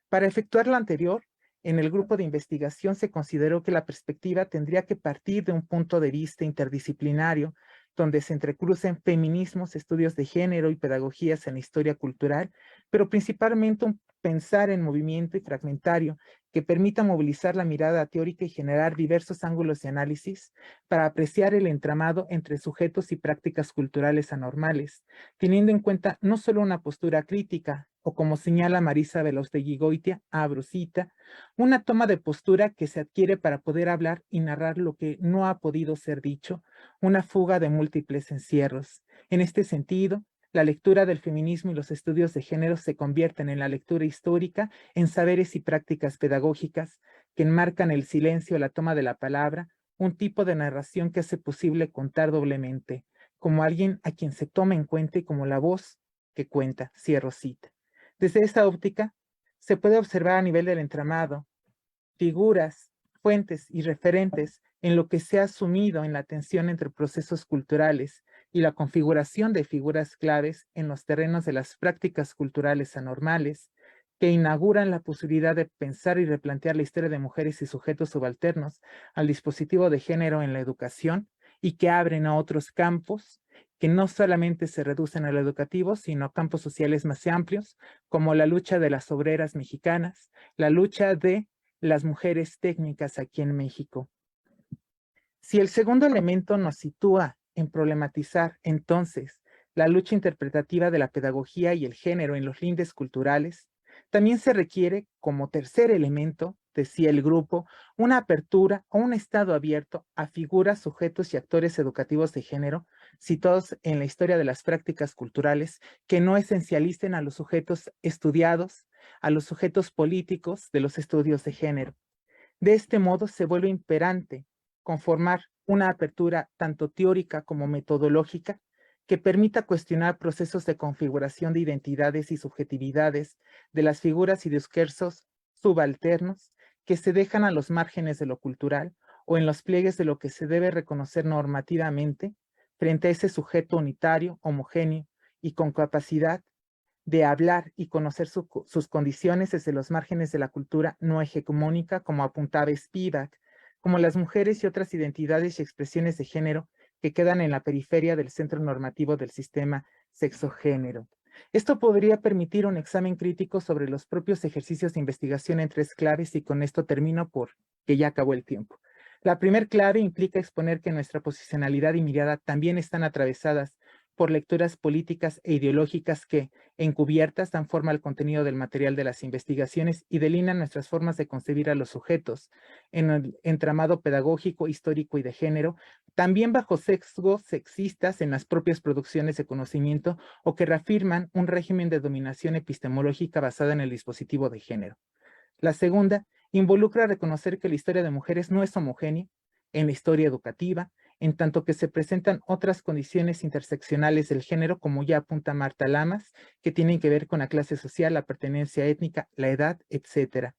Para efectuar lo anterior, en el grupo de investigación se consideró que la perspectiva tendría que partir de un punto de vista interdisciplinario, donde se entrecrucen feminismos, estudios de género y pedagogías en la historia cultural, pero principalmente un pensar en movimiento y fragmentario que permita movilizar la mirada teórica y generar diversos ángulos de análisis para apreciar el entramado entre sujetos y prácticas culturales anormales, teniendo en cuenta no solo una postura crítica, o como señala Marisa Velosteguigoitia, abro cita, una toma de postura que se adquiere para poder hablar y narrar lo que no ha podido ser dicho, una fuga de múltiples encierros. En este sentido, la lectura del feminismo y los estudios de género se convierten en la lectura histórica en saberes y prácticas pedagógicas que enmarcan el silencio, la toma de la palabra, un tipo de narración que hace posible contar doblemente, como alguien a quien se toma en cuenta y como la voz que cuenta, cierro cita. Desde esta óptica, se puede observar a nivel del entramado figuras, fuentes y referentes en lo que se ha asumido en la tensión entre procesos culturales y la configuración de figuras claves en los terrenos de las prácticas culturales anormales, que inauguran la posibilidad de pensar y replantear la historia de mujeres y sujetos subalternos al dispositivo de género en la educación y que abren a otros campos que no solamente se reducen a lo educativo, sino a campos sociales más amplios, como la lucha de las obreras mexicanas, la lucha de las mujeres técnicas aquí en México. Si el segundo elemento nos sitúa en problematizar, entonces, la lucha interpretativa de la pedagogía y el género en los lindes culturales, También se requiere, como tercer elemento, decía el grupo, una apertura o un estado abierto a figuras, sujetos y actores educativos de género situados en la historia de las prácticas culturales que no esencialicen a los sujetos estudiados, a los sujetos políticos de los estudios de género. De este modo se vuelve imperante conformar una apertura tanto teórica como metodológica que permita cuestionar procesos de configuración de identidades y subjetividades de las figuras y discursos subalternos que se dejan a los márgenes de lo cultural o en los pliegues de lo que se debe reconocer normativamente frente a ese sujeto unitario, homogéneo y con capacidad de hablar y conocer sus condiciones desde los márgenes de la cultura no hegemónica, como apuntaba Spivak, como las mujeres y otras identidades y expresiones de género que quedan en la periferia del centro normativo del sistema sexo-género. Esto podría permitir un examen crítico sobre los propios ejercicios de investigación en tres claves, y con esto termino porque ya acabó el tiempo. La primer clave implica exponer que nuestra posicionalidad y mirada también están atravesadas por lecturas políticas e ideológicas que, encubiertas, dan forma al contenido del material de las investigaciones y delinean nuestras formas de concebir a los sujetos en el entramado pedagógico, histórico y de género, también bajo sesgos sexistas en las propias producciones de conocimiento o que reafirman un régimen de dominación epistemológica basada en el dispositivo de género. La segunda involucra reconocer que la historia de mujeres no es homogénea en la historia educativa, en tanto que se presentan otras condiciones interseccionales del género, como ya apunta Marta Lamas, que tienen que ver con la clase social, la pertenencia étnica, la edad, etc.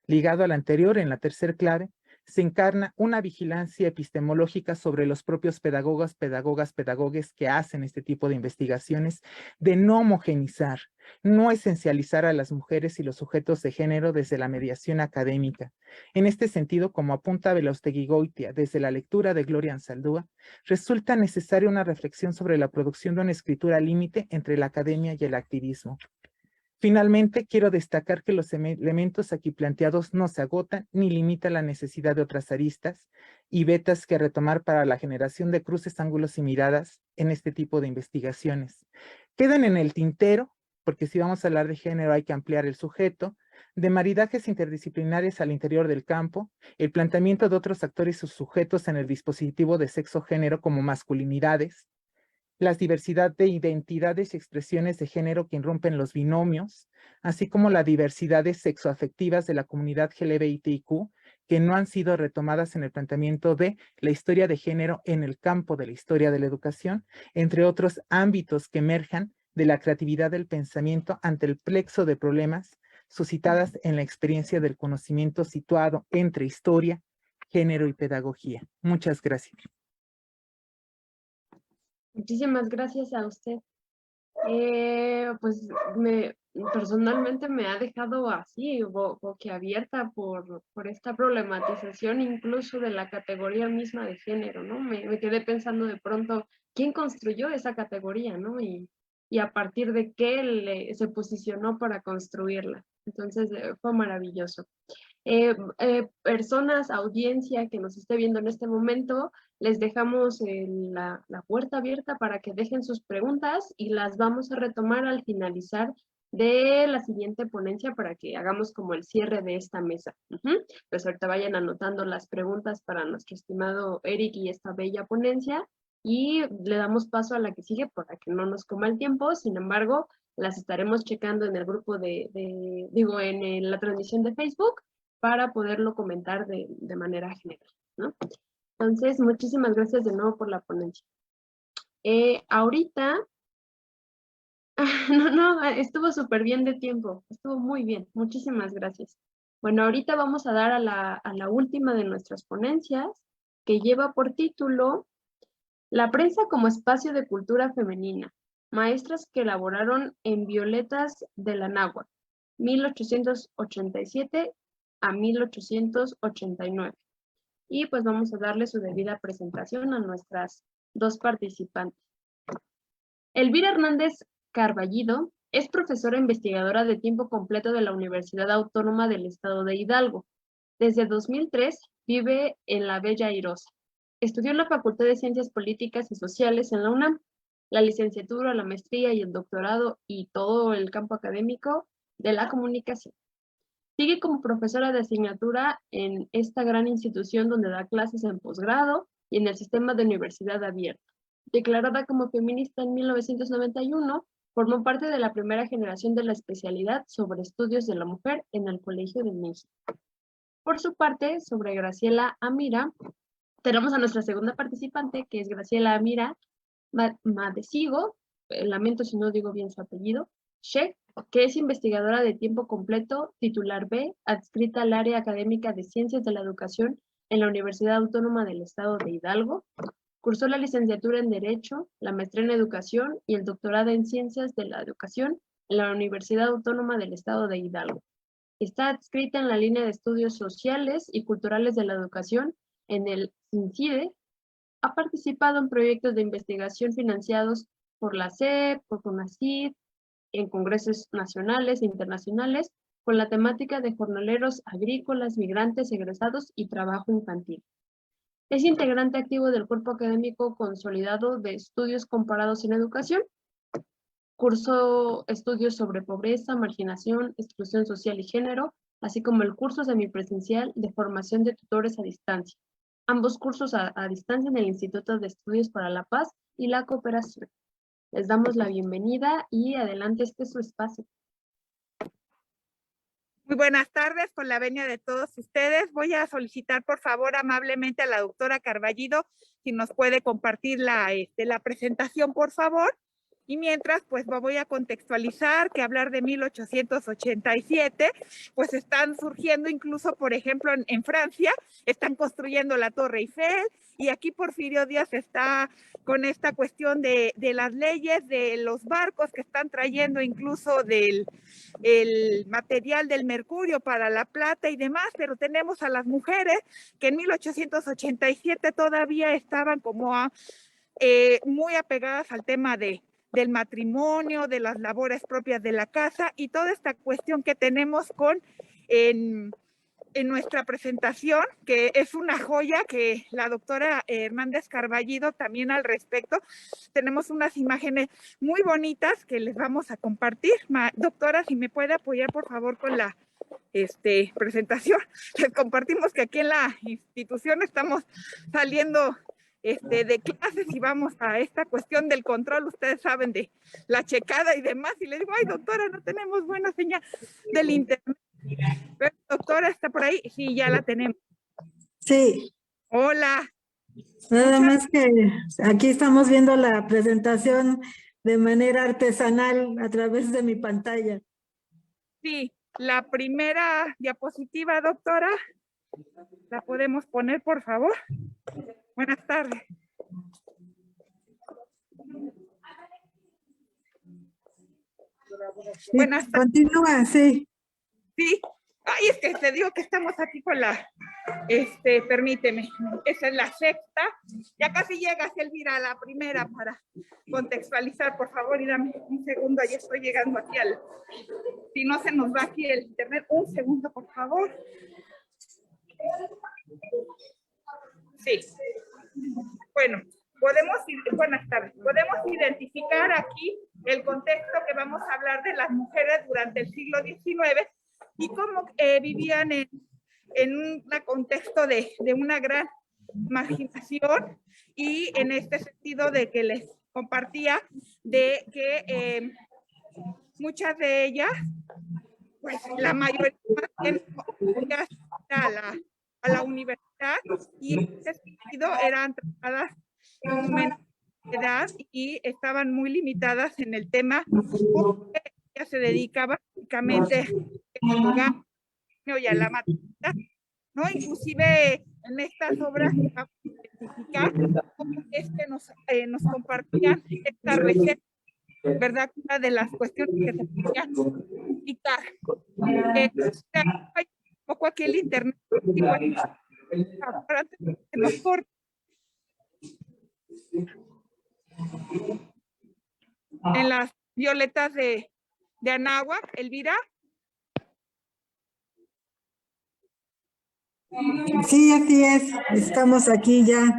Ligado al anterior, en la tercer clave, se encarna una vigilancia epistemológica sobre los propios pedagogas, pedagogues que hacen este tipo de investigaciones, de no homogenizar, no esencializar a las mujeres y los sujetos de género desde la mediación académica. En este sentido, como apunta Belaustegui-Goitia desde la lectura de Gloria Anzaldúa, resulta necesaria una reflexión sobre la producción de una escritura límite entre la academia y el activismo. Finalmente, quiero destacar que los elementos aquí planteados no se agotan ni limitan la necesidad de otras aristas y vetas que retomar para la generación de cruces, ángulos y miradas en este tipo de investigaciones. Quedan en el tintero, porque si vamos a hablar de género hay que ampliar el sujeto, de maridajes interdisciplinares al interior del campo, el planteamiento de otros actores o sujetos en el dispositivo de sexo-género como masculinidades, la diversidad de identidades y expresiones de género que irrumpen los binomios, así como la diversidad de sexoafectivas de la comunidad LGBTIQ que no han sido retomadas en el planteamiento de la historia de género en el campo de la historia de la educación, entre otros ámbitos que emerjan de la creatividad del pensamiento ante el plexo de problemas suscitadas en la experiencia del conocimiento situado entre historia, género y pedagogía. Muchas gracias. Muchísimas gracias a usted. Pues personalmente me ha dejado así, boquiabierta por esta problematización incluso de la categoría misma de género, ¿no? Me quedé pensando de pronto, ¿quién construyó esa categoría, ¿no? Y a partir de qué se posicionó para construirla. Entonces, fue maravilloso. Personas, audiencia que nos esté viendo en este momento, les dejamos la puerta abierta para que dejen sus preguntas y las vamos a retomar al finalizar de la siguiente ponencia para que hagamos como el cierre de esta mesa. Pues ahorita vayan anotando las preguntas para nuestro estimado Eric y esta bella ponencia y le damos paso a la que sigue para que no nos coma el tiempo. Sin embargo, las estaremos checando en el grupo en la transmisión de Facebook para poderlo comentar de manera general, ¿no? Entonces, muchísimas gracias de nuevo por la ponencia. Ahorita, estuvo súper bien de tiempo, estuvo muy bien, muchísimas gracias. Bueno, ahorita vamos a dar a la última de nuestras ponencias, que lleva por título La prensa como espacio de cultura femenina, maestras que elaboraron en Violetas de la Náhuatl, 1887 a 1889. Y pues vamos a darle su debida presentación a nuestras dos participantes. Elvira Hernández Carballido es profesora investigadora de tiempo completo de la Universidad Autónoma del Estado de Hidalgo. Desde 2003 vive en la Bella Airosa. Estudió en la Facultad de Ciencias Políticas y Sociales en la UNAM. La licenciatura, la maestría y el doctorado y todo el campo académico de la Comunicación. Sigue como profesora de asignatura en esta gran institución donde da clases en posgrado y en el sistema de universidad abierta. Declarada como feminista en 1991, formó parte de la primera generación de la especialidad sobre estudios de la mujer en el Colegio de México. Por su parte, sobre Graciela Amira, tenemos a nuestra segunda participante, que es Graciela Amira Madecigo, lamento si no digo bien su apellido, Sheikh, que es investigadora de tiempo completo, titular B, adscrita al área académica de Ciencias de la Educación en la Universidad Autónoma del Estado de Hidalgo. Cursó la licenciatura en Derecho, la maestría en Educación y el doctorado en Ciencias de la Educación en la Universidad Autónoma del Estado de Hidalgo. Está adscrita en la línea de Estudios Sociales y Culturales de la Educación en el CINCIDE. Ha participado en proyectos de investigación financiados por la SEP, por CONACYT, en congresos nacionales e internacionales, con la temática de jornaleros agrícolas, migrantes, egresados y trabajo infantil. Es integrante activo del Cuerpo Académico Consolidado de Estudios Comparados en Educación. Cursó estudios sobre pobreza, marginación, exclusión social y género, así como el curso semipresencial de formación de tutores a distancia. Ambos cursos a distancia en el Instituto de Estudios para la Paz y la Cooperación. Les damos la bienvenida y adelante, este es su espacio. Muy buenas tardes, con la venia de todos ustedes. Voy a solicitar, por favor, amablemente a la doctora Carballido, si nos puede compartir la presentación, por favor. Y mientras, pues voy a contextualizar que hablar de 1887, pues están surgiendo incluso, por ejemplo, en Francia, están construyendo la Torre Eiffel, y aquí Porfirio Díaz está con esta cuestión de las leyes, de los barcos que están trayendo incluso el material del mercurio para la plata y demás, pero tenemos a las mujeres que en 1887 todavía estaban como muy apegadas al tema del matrimonio, de las labores propias de la casa y toda esta cuestión que tenemos en nuestra presentación, que es una joya que la doctora Hernández Carballido también al respecto. Tenemos unas imágenes muy bonitas que les vamos a compartir. Doctora, si me puede apoyar por favor con la presentación. Les compartimos que aquí en la institución estamos saliendo de clases y vamos a esta cuestión del control, ustedes saben, de la checada y demás, y le digo, ay doctora, no tenemos buena señal del internet. Pero, doctora, ¿está por ahí? Sí, ya la tenemos. Sí. Hola. Nada más que aquí estamos viendo la presentación de manera artesanal a través de mi pantalla. Sí, la primera diapositiva, doctora, ¿la podemos poner, por favor? Buenas tardes. Sí, buenas tardes. Continúa, sí. Sí. Ay, es que te digo que estamos aquí con la, permíteme, esa es la sexta. Ya casi llegas, Elvira, a la primera para contextualizar, por favor, y dame un segundo, ya estoy llegando aquí si no se nos va aquí el internet, un segundo, por favor. Sí. Bueno, buenas tardes. Podemos identificar aquí el contexto que vamos a hablar de las mujeres durante el siglo XIX y cómo vivían en un contexto de una gran marginación, y en este sentido de que les compartía de que muchas de ellas, pues la mayoría a la universidad, y en ese sentido eran tratadas como menores de edad y estaban muy limitadas en el tema porque ellas se dedicaban básicamente al hogar y a la maternidad, ¿no? Inclusive en estas obras que vamos a identificar, cómo es que nos compartían esta receta, ¿verdad? Una de las cuestiones que se podían indicar. Hay un poco aquí el internet. En las violetas de Anáhuac, Elvira. Sí, así es. Estamos aquí ya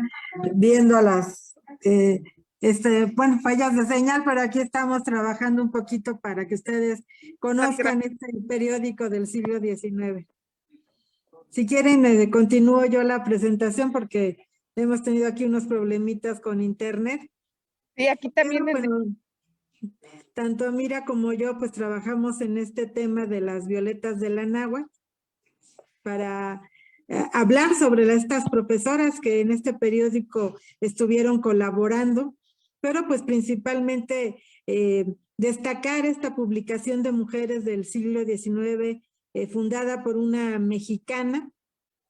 viendo a las bueno, fallas de señal, pero aquí estamos trabajando un poquito para que ustedes conozcan este periódico del siglo XIX. Si quieren, continúo yo la presentación porque hemos tenido aquí unos problemitas con internet. Sí, aquí también. Pero, bueno, tanto Mira como yo pues trabajamos en este tema de las violetas de la náhuatl para hablar sobre estas profesoras que en este periódico estuvieron colaborando, pero pues principalmente destacar esta publicación de mujeres del siglo XIX fundada por una mexicana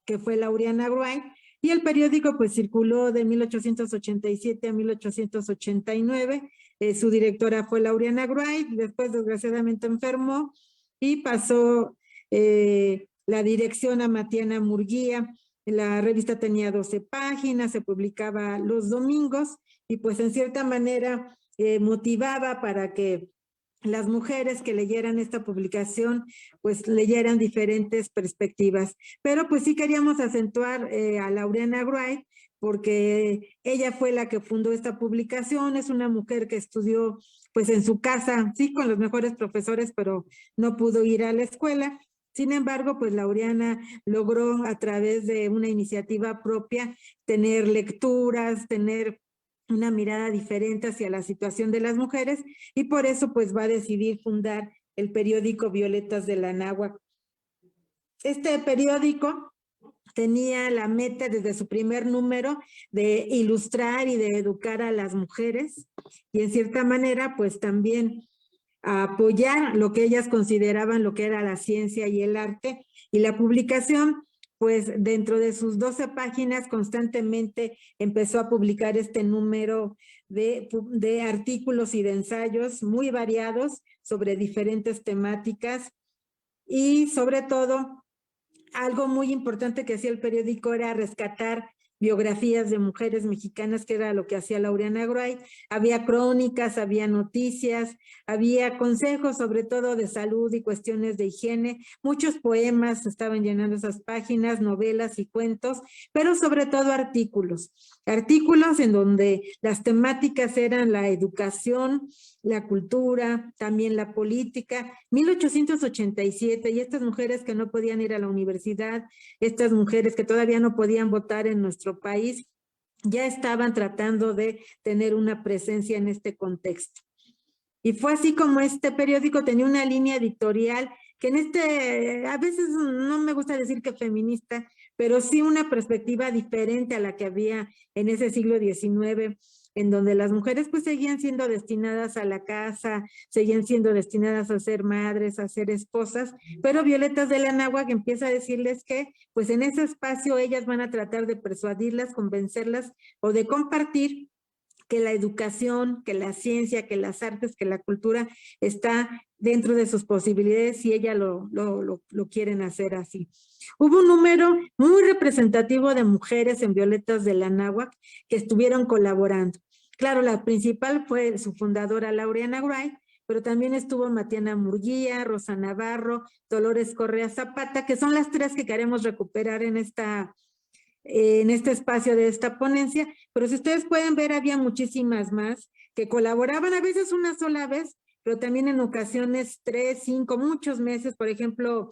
que fue Laureana Wright, y el periódico pues circuló de 1887 a 1889. Su directora fue Laureana Wright, después desgraciadamente enfermó y pasó la dirección a Matiana Murguía. La revista tenía 12 páginas, se publicaba los domingos y pues en cierta manera motivaba para que las mujeres que leyeran esta publicación, pues leyeran diferentes perspectivas. Pero pues sí queríamos acentuar a Laureana Wright, porque ella fue la que fundó esta publicación, es una mujer que estudió pues en su casa, sí, con los mejores profesores, pero no pudo ir a la escuela. Sin embargo, pues Laureana logró a través de una iniciativa propia tener lecturas, tener una mirada diferente hacia la situación de las mujeres, y por eso pues va a decidir fundar el periódico Violetas de la Náhuatl. Este periódico tenía la meta desde su primer número de ilustrar y de educar a las mujeres, y en cierta manera pues también apoyar lo que ellas consideraban lo que era la ciencia y el arte, y la publicación pues dentro de sus 12 páginas constantemente empezó a publicar este número de artículos y de ensayos muy variados sobre diferentes temáticas, y sobre todo algo muy importante que hacía el periódico era rescatar biografías de mujeres mexicanas, que era lo que hacía Laureana Wright. Había crónicas, había noticias, había consejos sobre todo de salud y cuestiones de higiene. Muchos poemas estaban llenando esas páginas, novelas y cuentos, pero sobre todo artículos. Artículos en donde las temáticas eran la educación, la cultura, también la política. 1887, y estas mujeres que no podían ir a la universidad, estas mujeres que todavía no podían votar en nuestro país, ya estaban tratando de tener una presencia en este contexto. Y fue así como este periódico tenía una línea editorial que a veces no me gusta decir que feminista, pero sí una perspectiva diferente a la que había en ese siglo XIX, en donde las mujeres pues seguían siendo destinadas a la casa, seguían siendo destinadas a ser madres, a ser esposas, pero Violetas de la Náhuatl empieza a decirles que pues en ese espacio ellas van a tratar de persuadirlas, convencerlas o de compartir que la educación, que la ciencia, que las artes, que la cultura está dentro de sus posibilidades si ellas lo quieren hacer así. Hubo un número muy representativo de mujeres en Violetas de la Náhuatl que estuvieron colaborando. Claro, la principal fue su fundadora Laureana Wright, pero también estuvo Matiana Murguía, Rosa Navarro, Dolores Correa Zapata, que son las tres que queremos recuperar en este espacio de esta ponencia, pero si ustedes pueden ver, había muchísimas más que colaboraban, a veces una sola vez, pero también en ocasiones 3, 5, muchos meses. Por ejemplo,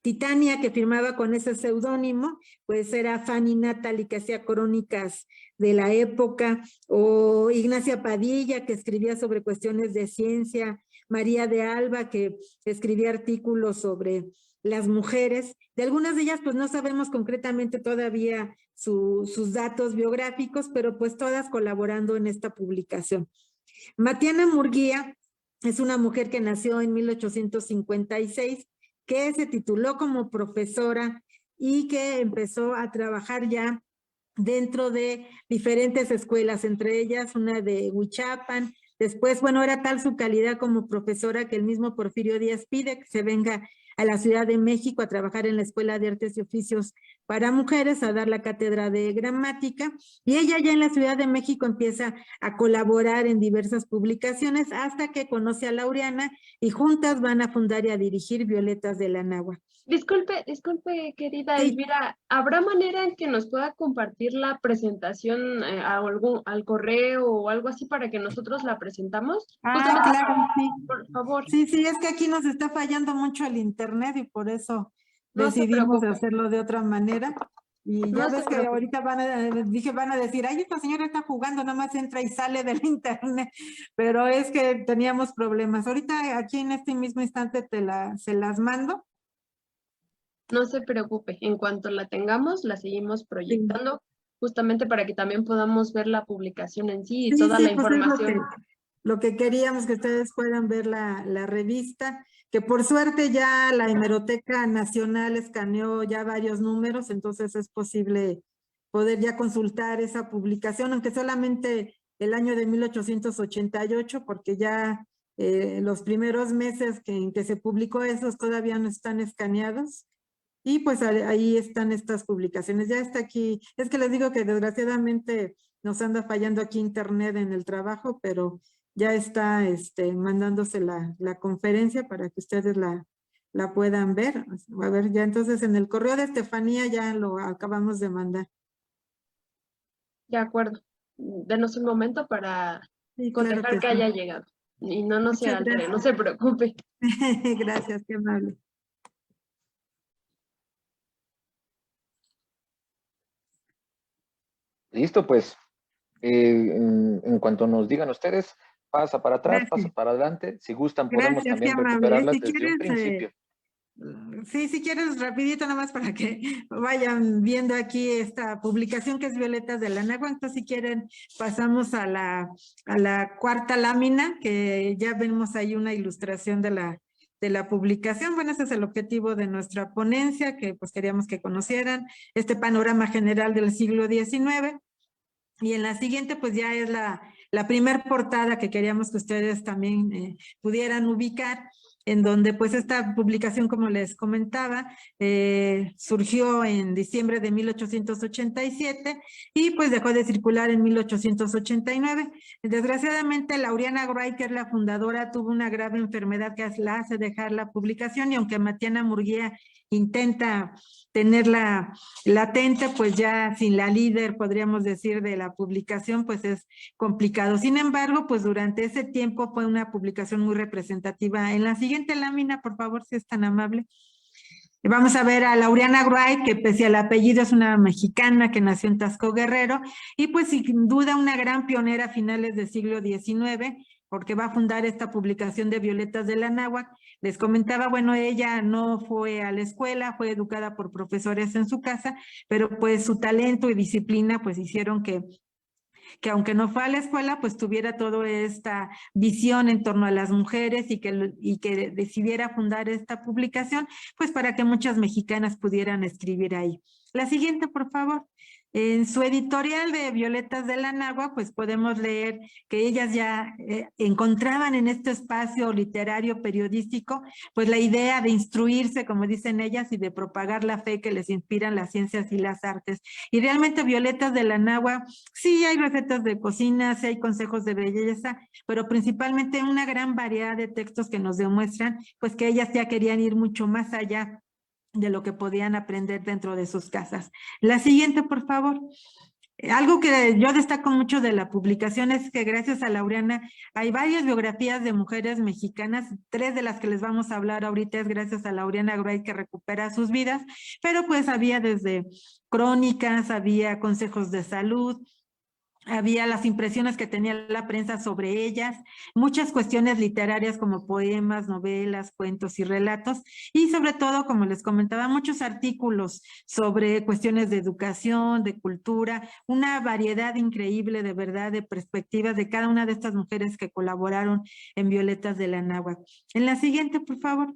Titania, que firmaba con ese seudónimo, pues era Fanny Natalie, que hacía crónicas de la época, o Ignacia Padilla, que escribía sobre cuestiones de ciencia, María de Alba, que escribía artículos sobre las mujeres. De algunas de ellas pues no sabemos concretamente todavía sus datos biográficos, pero pues todas colaborando en esta publicación. Matiana Murguía es una mujer que nació en 1856, que se tituló como profesora y que empezó a trabajar ya dentro de diferentes escuelas, entre ellas una de Huichapan. Después, bueno, era tal su calidad como profesora que el mismo Porfirio Díaz pide que se venga a la Ciudad de México a trabajar en la Escuela de Artes y Oficios para mujeres a dar la cátedra de gramática, y ella ya en la Ciudad de México empieza a colaborar en diversas publicaciones hasta que conoce a Laureana y juntas van a fundar y a dirigir Violetas de la Náhuatl. Disculpe, querida Sí. Elvira, ¿habrá manera en que nos pueda compartir la presentación al correo o algo así para que nosotros la presentamos? Justamente, Claro, sí. por favor, Sí, es que aquí nos está fallando mucho el internet y por eso no se decidimos preocupe. hacerlo de otra manera. Y ya No se ves que preocupe. ahorita van a decir, ay, esta señora está jugando, nada más entra y sale del internet, pero es que teníamos problemas. Ahorita aquí en este mismo instante se las mando. No se preocupe, en cuanto la tengamos, la seguimos proyectando, justamente para que también podamos ver la publicación en sí y toda la Pues es información. lo que queríamos, que ustedes puedan ver la revista, que por suerte ya la Hemeroteca Nacional escaneó ya varios números, entonces es posible poder ya consultar esa publicación, aunque solamente el año de 1888, porque ya los primeros meses en que se publicó esos todavía no están escaneados. Y pues ahí están estas publicaciones. Ya está aquí. Es que les digo que desgraciadamente nos anda fallando aquí internet en el trabajo, pero ya está mandándose la conferencia para que ustedes la puedan ver. A ver, ya entonces en el correo de Estefanía ya lo acabamos de mandar. De acuerdo. Denos un momento para Sí, claro cotejar que sí. haya llegado. Y no se Muchas altere, gracias. no se preocupe. Gracias, qué amable. Listo, pues en cuanto nos digan ustedes, pasa para atrás, Gracias. pasa para adelante. Si gustan, podemos Gracias, qué también amable. recuperarlas Si desde un quieres, principio. sí, si quieres rapidito nada más para que vayan viendo aquí esta publicación que es Violetas de la Náhuatl. Entonces si quieren pasamos a la cuarta lámina, que ya vemos ahí una ilustración de la publicación. Bueno, ese es el objetivo de nuestra ponencia, que pues queríamos que conocieran este panorama general del siglo XIX. Y en la siguiente pues ya es la primer portada que queríamos que ustedes también pudieran ubicar, en donde pues esta publicación, como les comentaba, surgió en diciembre de 1887 y pues dejó de circular en 1889. Desgraciadamente, Laureana Wright, que es la fundadora, tuvo una grave enfermedad que la hace dejar la publicación, y aunque Matiana Murguía intenta tenerla latente, pues ya sin la líder, podríamos decir, de la publicación, pues es complicado. Sin embargo, pues durante ese tiempo fue una publicación muy representativa. En la siguiente lámina, por favor, si es tan amable. Vamos a ver a Laureana Wright, que pese al apellido es una mexicana que nació en Taxco, Guerrero, y pues sin duda una gran pionera a finales del siglo XIX, porque va a fundar esta publicación de Violetas de la Náhuatl. Les comentaba, bueno, ella no fue a la escuela, fue educada por profesores en su casa, pero pues su talento y disciplina pues hicieron que aunque no fue a la escuela, pues tuviera toda esta visión en torno a las mujeres y que decidiera fundar esta publicación, pues para que muchas mexicanas pudieran escribir ahí. La siguiente, por favor. En su editorial de Violetas de la Náhuatl, pues podemos leer que ellas ya encontraban en este espacio literario periodístico, pues la idea de instruirse, como dicen ellas, y de propagar la fe que les inspiran las ciencias y las artes. Y realmente Violetas de la Náhuatl, sí hay recetas de cocina, sí hay consejos de belleza, pero principalmente una gran variedad de textos que nos demuestran, pues que ellas ya querían ir mucho más allá de lo que podían aprender dentro de sus casas. La siguiente, por favor. Algo que yo destaco mucho de la publicación es que gracias a Laureana hay varias biografías de mujeres mexicanas. 3 de las que les vamos a hablar ahorita es gracias a Laureana Wright, que recupera sus vidas, pero pues había desde crónicas, había consejos de salud, había las impresiones que tenía la prensa sobre ellas, muchas cuestiones literarias como poemas, novelas, cuentos y relatos, y sobre todo, como les comentaba, muchos artículos sobre cuestiones de educación, de cultura, una variedad increíble de verdad, de perspectivas de cada una de estas mujeres que colaboraron en Violetas de la Náhuatl. En la siguiente, por favor.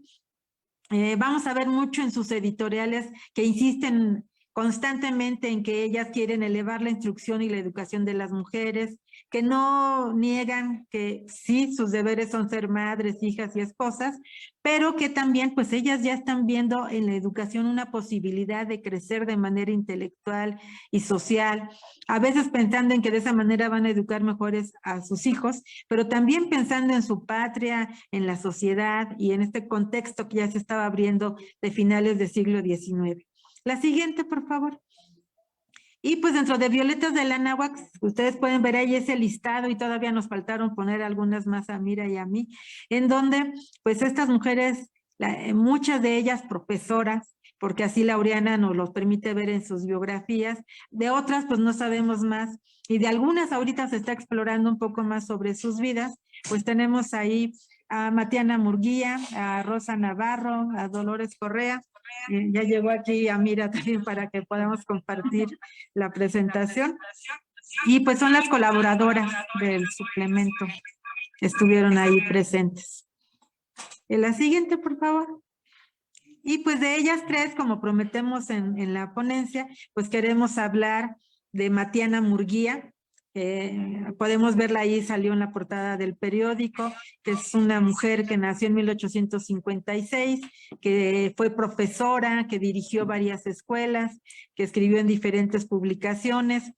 Vamos a ver mucho en sus editoriales que insisten constantemente en que ellas quieren elevar la instrucción y la educación de las mujeres, que no niegan que sí, sus deberes son ser madres, hijas y esposas, pero que también pues ellas ya están viendo en la educación una posibilidad de crecer de manera intelectual y social, a veces pensando en que de esa manera van a educar mejores a sus hijos, pero también pensando en su patria, en la sociedad y en este contexto que ya se estaba abriendo de finales del siglo XIX. La siguiente, por favor. Y pues dentro de Violetas de la Náhuac, ustedes pueden ver ahí ese listado y todavía nos faltaron poner algunas más a Mira y a mí, en donde pues estas mujeres, muchas de ellas profesoras, porque así Laureana nos los permite ver en sus biografías, de otras pues no sabemos más, y de algunas ahorita se está explorando un poco más sobre sus vidas, pues tenemos ahí a Matiana Murguía, a Rosa Navarro, a Dolores Correa. Ya llegó aquí a Mira también para que podamos compartir la presentación. Y pues son las colaboradoras del suplemento. Estuvieron ahí presentes. En la siguiente, por favor. Y pues de ellas tres, como prometemos en la ponencia, pues queremos hablar de Matiana Murguía. Podemos verla ahí, salió en la portada del periódico, que es una mujer que nació en 1856, que fue profesora, que dirigió varias escuelas, que escribió en diferentes publicaciones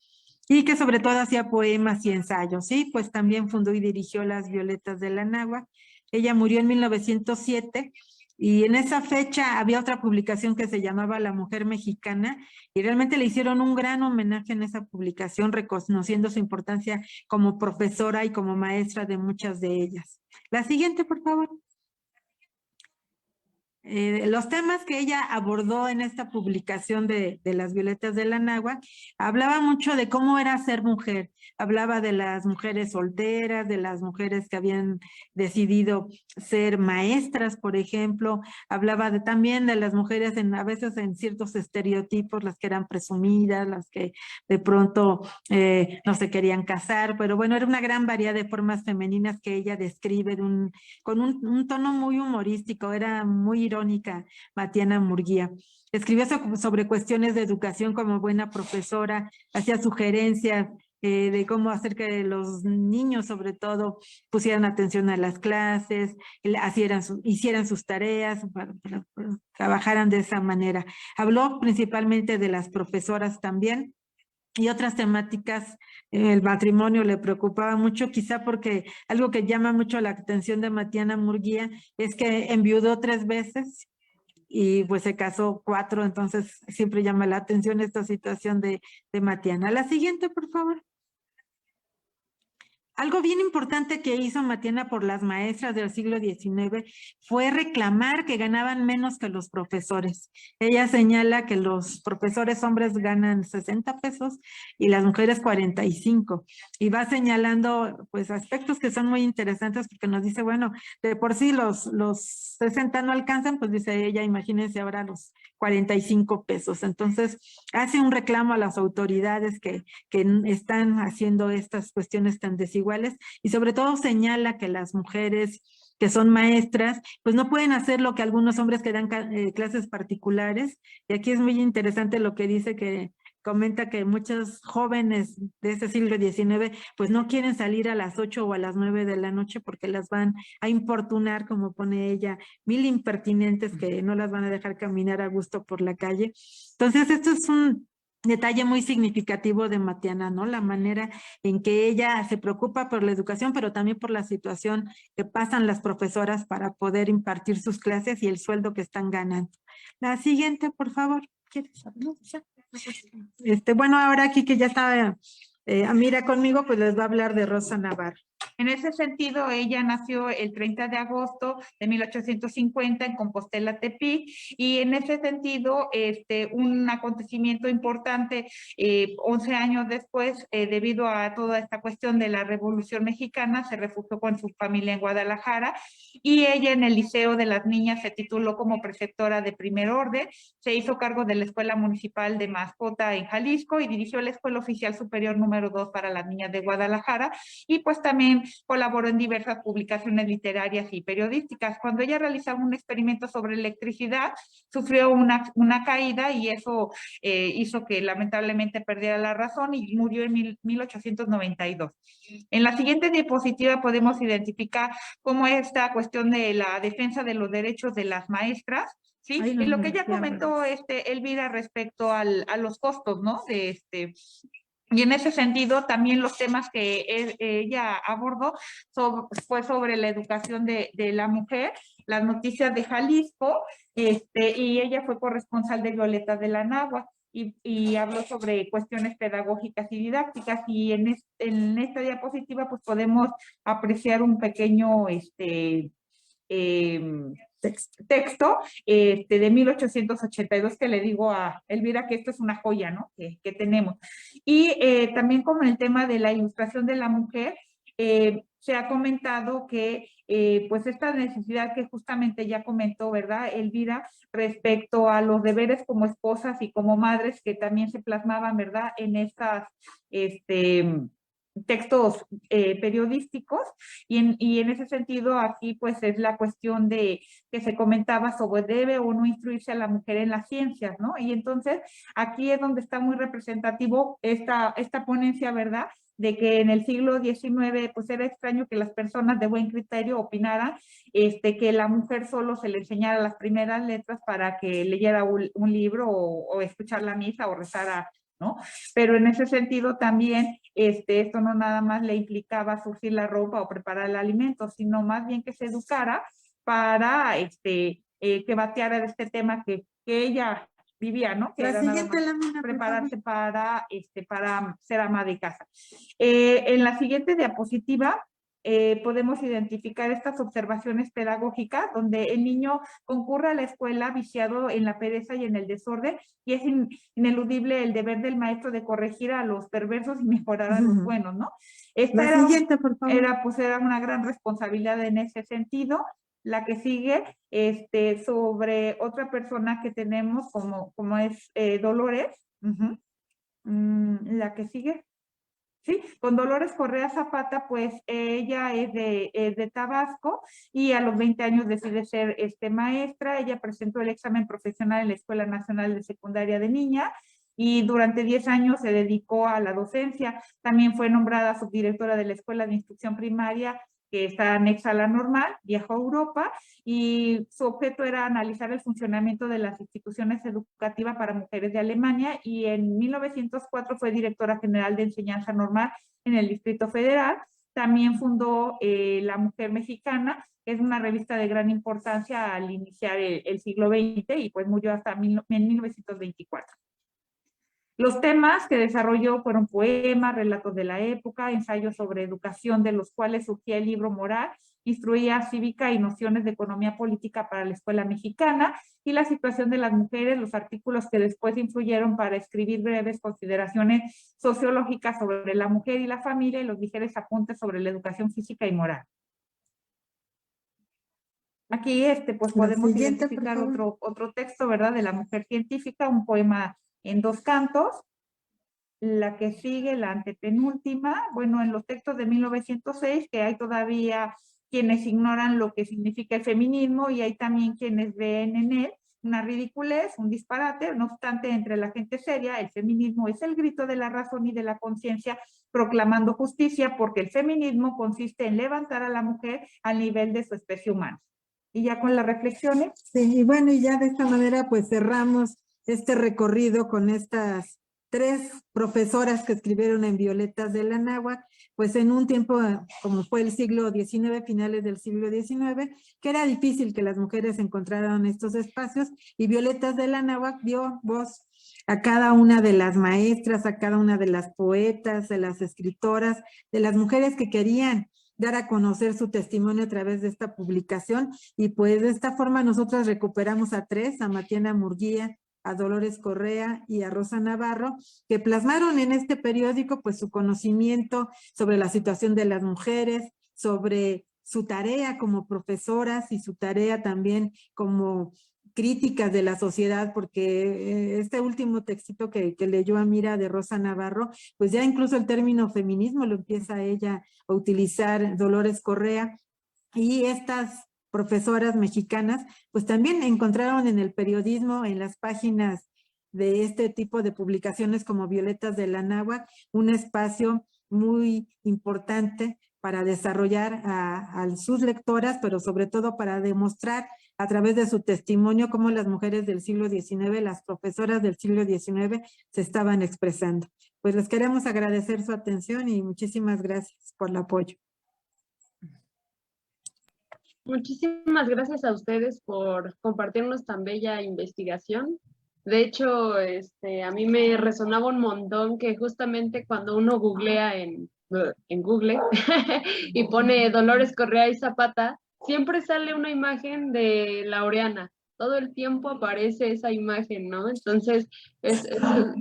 y que sobre todo hacía poemas y ensayos, ¿sí? Pues también fundó y dirigió las Violetas de la Náhuac. Ella murió en 1907 y en esa fecha había otra publicación que se llamaba La Mujer Mexicana y realmente le hicieron un gran homenaje en esa publicación, reconociendo su importancia como profesora y como maestra de muchas de ellas. La siguiente, por favor. Los temas que ella abordó en esta publicación de las Violetas de la Náhuac, hablaba mucho de cómo era ser mujer, hablaba de las mujeres solteras, de las mujeres que habían decidido ser maestras, por ejemplo, hablaba también de las mujeres a veces en ciertos estereotipos, las que eran presumidas, las que de pronto no se querían casar, pero bueno, era una gran variedad de formas femeninas que ella describe con un tono muy humorístico, era muy irónica, Matiana Murguía. Escribió sobre cuestiones de educación como buena profesora, hacía sugerencias de cómo hacer que los niños, sobre todo, pusieran atención a las clases, hicieran sus tareas, para trabajaran de esa manera. Habló principalmente de las profesoras también, y otras temáticas. El matrimonio le preocupaba mucho, quizá porque algo que llama mucho la atención de Matiana Murguía es que enviudó 3 veces y pues se casó 4, entonces siempre llama la atención esta situación de Matiana. La siguiente, por favor. Algo bien importante que hizo Matiana por las maestras del siglo XIX fue reclamar que ganaban menos que los profesores. Ella señala que los profesores hombres ganan 60 pesos y las mujeres 45. Y va señalando pues aspectos que son muy interesantes porque nos dice, bueno, de por sí los 60 no alcanzan, pues dice ella, imagínense ahora los 45 pesos. Entonces hace un reclamo a las autoridades que están haciendo estas cuestiones tan desiguales y sobre todo señala que las mujeres que son maestras, pues no pueden hacer lo que algunos hombres que dan clases particulares. Y aquí es muy interesante lo que dice, que comenta que muchos jóvenes de este siglo XIX pues no quieren salir a las 8 o a las 9 de la noche porque las van a importunar, como pone ella, 1000 impertinentes que no las van a dejar caminar a gusto por la calle. Entonces esto es un detalle muy significativo de Matiana, ¿no? La manera en que ella se preocupa por la educación, pero también por la situación que pasan las profesoras para poder impartir sus clases y el sueldo que están ganando. La siguiente, por favor. ¿Quieres hablar? Bueno, ahora aquí que ya está Amira conmigo, pues les va a hablar de Rosa Navarro. En ese sentido, ella nació el 30 de agosto de 1850 en Compostela, Tepic, y en ese sentido, un acontecimiento importante, 11 años después, debido a toda esta cuestión de la Revolución Mexicana, se refugió con su familia en Guadalajara, y ella en el Liceo de las Niñas se tituló como preceptora de primer orden, se hizo cargo de la Escuela Municipal de Mascota en Jalisco y dirigió la Escuela Oficial Superior número 2 para las niñas de Guadalajara, y pues también colaboró en diversas publicaciones literarias y periodísticas. Cuando ella realizaba un experimento sobre electricidad, sufrió una caída y eso hizo que lamentablemente perdiera la razón y murió en 1892. En la siguiente diapositiva podemos identificar cómo esta cuestión de la defensa de los derechos de las maestras, ¿sí? Ay, no, Y lo que ya ya, comentó Elvira respecto a los costos, ¿no? Y en ese sentido, también los temas que ella abordó fue sobre la educación de la mujer, las noticias de Jalisco, y ella fue corresponsal de Violeta de la Náhuatl. Y habló sobre cuestiones pedagógicas y didácticas, y en esta diapositiva pues podemos apreciar un pequeño texto de 1882 que le digo a Elvira que esto es una joya, ¿no? Que tenemos. Y también como el tema de la ilustración de la mujer, se ha comentado que pues esta necesidad que justamente ya comentó, ¿verdad, Elvira? Respecto a los deberes como esposas y como madres que también se plasmaban, ¿verdad? En estas textos periodísticos, y en ese sentido aquí pues es la cuestión de que se comentaba sobre debe o no instruirse a la mujer en las ciencias, ¿no? Y entonces aquí es donde está muy representativo esta ponencia, ¿verdad? De que en el siglo XIX pues era extraño que las personas de buen criterio opinaran que la mujer solo se le enseñara las primeras letras para que leyera un libro o escuchar la misa o rezara, ¿no? Pero en ese sentido también esto no nada más le implicaba surcir la ropa o preparar el alimento, sino más bien que se educara para que bateara de este tema que ella vivía, ¿no? Que la era siguiente nada más lámina, prepararse para ser ama de casa. En la siguiente diapositiva podemos identificar estas observaciones pedagógicas donde el niño concurre a la escuela viciado en la pereza y en el desorden, y es ineludible el deber del maestro de corregir a los perversos y mejorar a los buenos, ¿no? Esta la siguiente, por favor. era una gran responsabilidad en ese sentido. La que sigue, sobre otra persona que tenemos como es Dolores. La que sigue. Sí, con Dolores Correa Zapata, pues ella es de Tabasco y a los 20 años decide ser maestra. Ella presentó el examen profesional en la Escuela Nacional de Secundaria de Niña y durante 10 años se dedicó a la docencia. También fue nombrada subdirectora de la Escuela de Instrucción Primaria, que está anexa a la normal. Viajó a Europa y su objeto era analizar el funcionamiento de las instituciones educativas para mujeres de Alemania, y en 1904 fue directora general de enseñanza normal en el Distrito Federal. También fundó La Mujer Mexicana, que es una revista de gran importancia al iniciar el siglo XX, y pues murió hasta en 1924. Los temas que desarrolló fueron poemas, relatos de la época, ensayos sobre educación, de los cuales surgía el libro Moral, Instruía Cívica y Nociones de Economía Política para la Escuela Mexicana, y la situación de las mujeres, los artículos que después influyeron para escribir breves consideraciones sociológicas sobre la mujer y la familia, y los ligeros apuntes sobre la educación física y moral. Aquí pues podemos identificar otro texto, ¿verdad? De la mujer científica, un poema en 2 cantos. La que sigue, la antepenúltima, bueno, en los textos de 1906, que hay todavía quienes ignoran lo que significa el feminismo, y hay también quienes ven en él una ridiculez, un disparate. No obstante, entre la gente seria, el feminismo es el grito de la razón y de la conciencia proclamando justicia, porque el feminismo consiste en levantar a la mujer al nivel de su especie humana. Y ya con las reflexiones. Sí, y bueno, y ya de esta manera pues cerramos este recorrido con estas 3 profesoras que escribieron en Violetas de la Náhuatl, pues en un tiempo como fue el siglo XIX, finales del siglo XIX, que era difícil que las mujeres encontraran estos espacios, y Violetas de la Náhuatl dio voz a cada una de las maestras, a cada una de las poetas, de las escritoras, de las mujeres que querían dar a conocer su testimonio a través de esta publicación, y pues de esta forma nosotras recuperamos a 3, a Matiana Murguía, a Dolores Correa y a Rosa Navarro, que plasmaron en este periódico pues su conocimiento sobre la situación de las mujeres, sobre su tarea como profesoras y su tarea también como críticas de la sociedad, porque este último textito que leyó Amira de Rosa Navarro, pues ya incluso el término feminismo lo empieza ella a utilizar Dolores Correa, y estas profesoras mexicanas, pues también encontraron en el periodismo, en las páginas de este tipo de publicaciones como Violetas de la Náhuatl, un espacio muy importante para desarrollar a sus lectoras, pero sobre todo para demostrar a través de su testimonio cómo las mujeres del siglo XIX, las profesoras del siglo XIX, se estaban expresando. Pues les queremos agradecer su atención y muchísimas gracias por el apoyo. Muchísimas gracias a ustedes por compartirnos tan bella investigación. De hecho, a mí me resonaba un montón que justamente cuando uno googlea en Google y pone Dolores Correa y Zapata, siempre sale una imagen de Laureana. Todo el tiempo aparece esa imagen, ¿no? Entonces,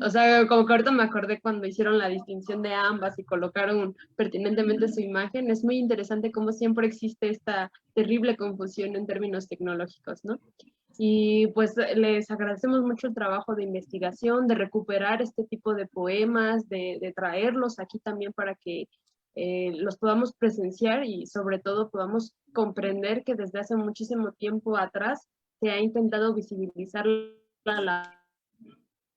o sea, como que ahorita me acordé cuando hicieron la distinción de ambas y colocaron pertinentemente su imagen. Es muy interesante cómo siempre existe esta terrible confusión en términos tecnológicos, ¿no? Y pues les agradecemos mucho el trabajo de investigación, de recuperar este tipo de poemas, de traerlos aquí también para que los podamos presenciar y sobre todo podamos comprender que desde hace muchísimo tiempo atrás se ha intentado visibilizar la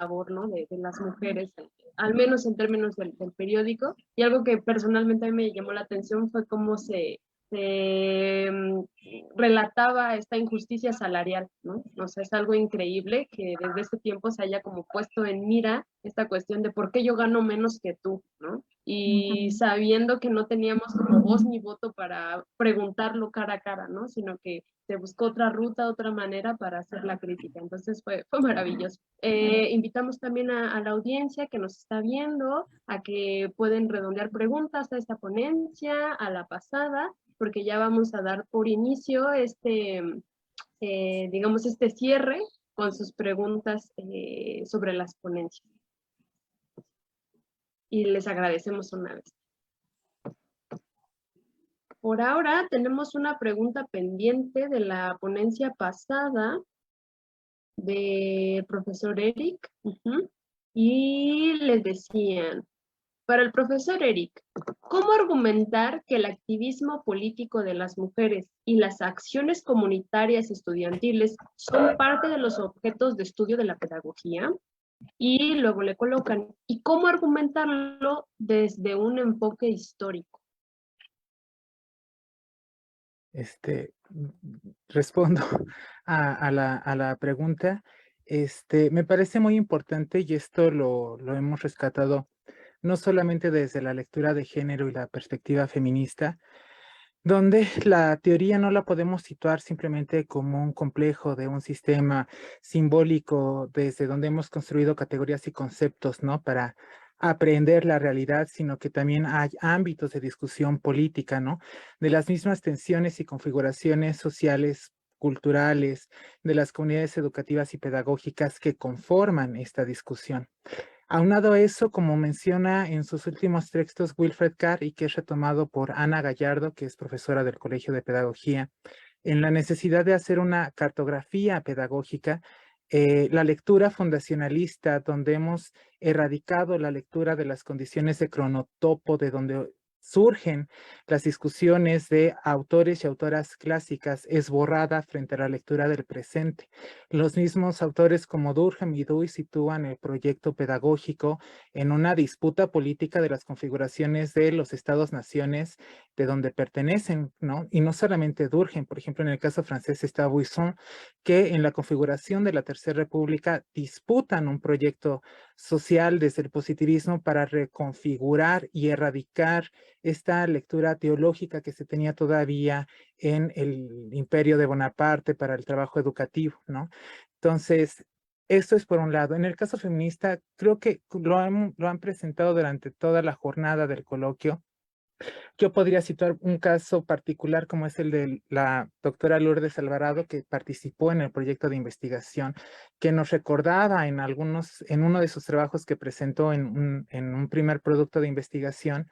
labor, ¿no? de las mujeres, al menos en términos del periódico. Y algo que personalmente a mí me llamó la atención fue cómo se relataba esta injusticia salarial, ¿no? O sea, es algo increíble que desde este tiempo se haya como puesto en mira esta cuestión de por qué yo gano menos que tú, ¿no? Y sabiendo que no teníamos como voz ni voto para preguntarlo cara a cara, ¿no? Sino que se buscó otra ruta, otra manera para hacer la crítica. Entonces fue maravilloso. Invitamos también a la audiencia que nos está viendo a que pueden redondear preguntas a esta ponencia, a la pasada, porque ya vamos a dar por inicio digamos, este cierre con sus preguntas sobre las ponencias. Y les agradecemos una vez. Por ahora tenemos una pregunta pendiente de la ponencia pasada del profesor Eric. Y les decían, para el profesor Eric, ¿cómo argumentar que el activismo político de las mujeres y las acciones comunitarias estudiantiles son parte de los objetos de estudio de la pedagogía? Y luego le colocan, ¿y cómo argumentarlo desde un enfoque histórico? Respondo a la pregunta. Me parece muy importante y esto lo hemos rescatado no solamente desde la lectura de género y la perspectiva feminista, donde la teoría no la podemos situar simplemente como un complejo de un sistema simbólico desde donde hemos construido categorías y conceptos, ¿no? Para aprender la realidad, sino que también hay ámbitos de discusión política, ¿no? De las mismas tensiones y configuraciones sociales, culturales, de las comunidades educativas y pedagógicas que conforman esta discusión. Aunado a eso, como menciona en sus últimos textos Wilfred Carr y que es retomado por Ana Gallardo, que es profesora del Colegio de Pedagogía, en la necesidad de hacer una cartografía pedagógica, la lectura fundacionalista, donde hemos erradicado la lectura de las condiciones de cronotopo, de donde surgen las discusiones de autores y autoras clásicas, es borrada frente a la lectura del presente. Los mismos autores como Durkheim y Dewey sitúan el proyecto pedagógico en una disputa política de las configuraciones de los estados-naciones de donde pertenecen, ¿no? Y no solamente Durkheim, por ejemplo, en el caso francés está Buisson, que en la configuración de la Tercera República disputan un proyecto social desde el positivismo para reconfigurar y erradicar esta lectura teológica que se tenía todavía en el imperio de Bonaparte para el trabajo educativo, ¿no? Entonces, esto es por un lado. En el caso feminista, creo que lo han presentado durante toda la jornada del coloquio. Yo podría situar un caso particular como es el de la doctora Lourdes Alvarado, que participó en el proyecto de investigación, que nos recordaba en uno de sus trabajos que presentó en un primer producto de investigación,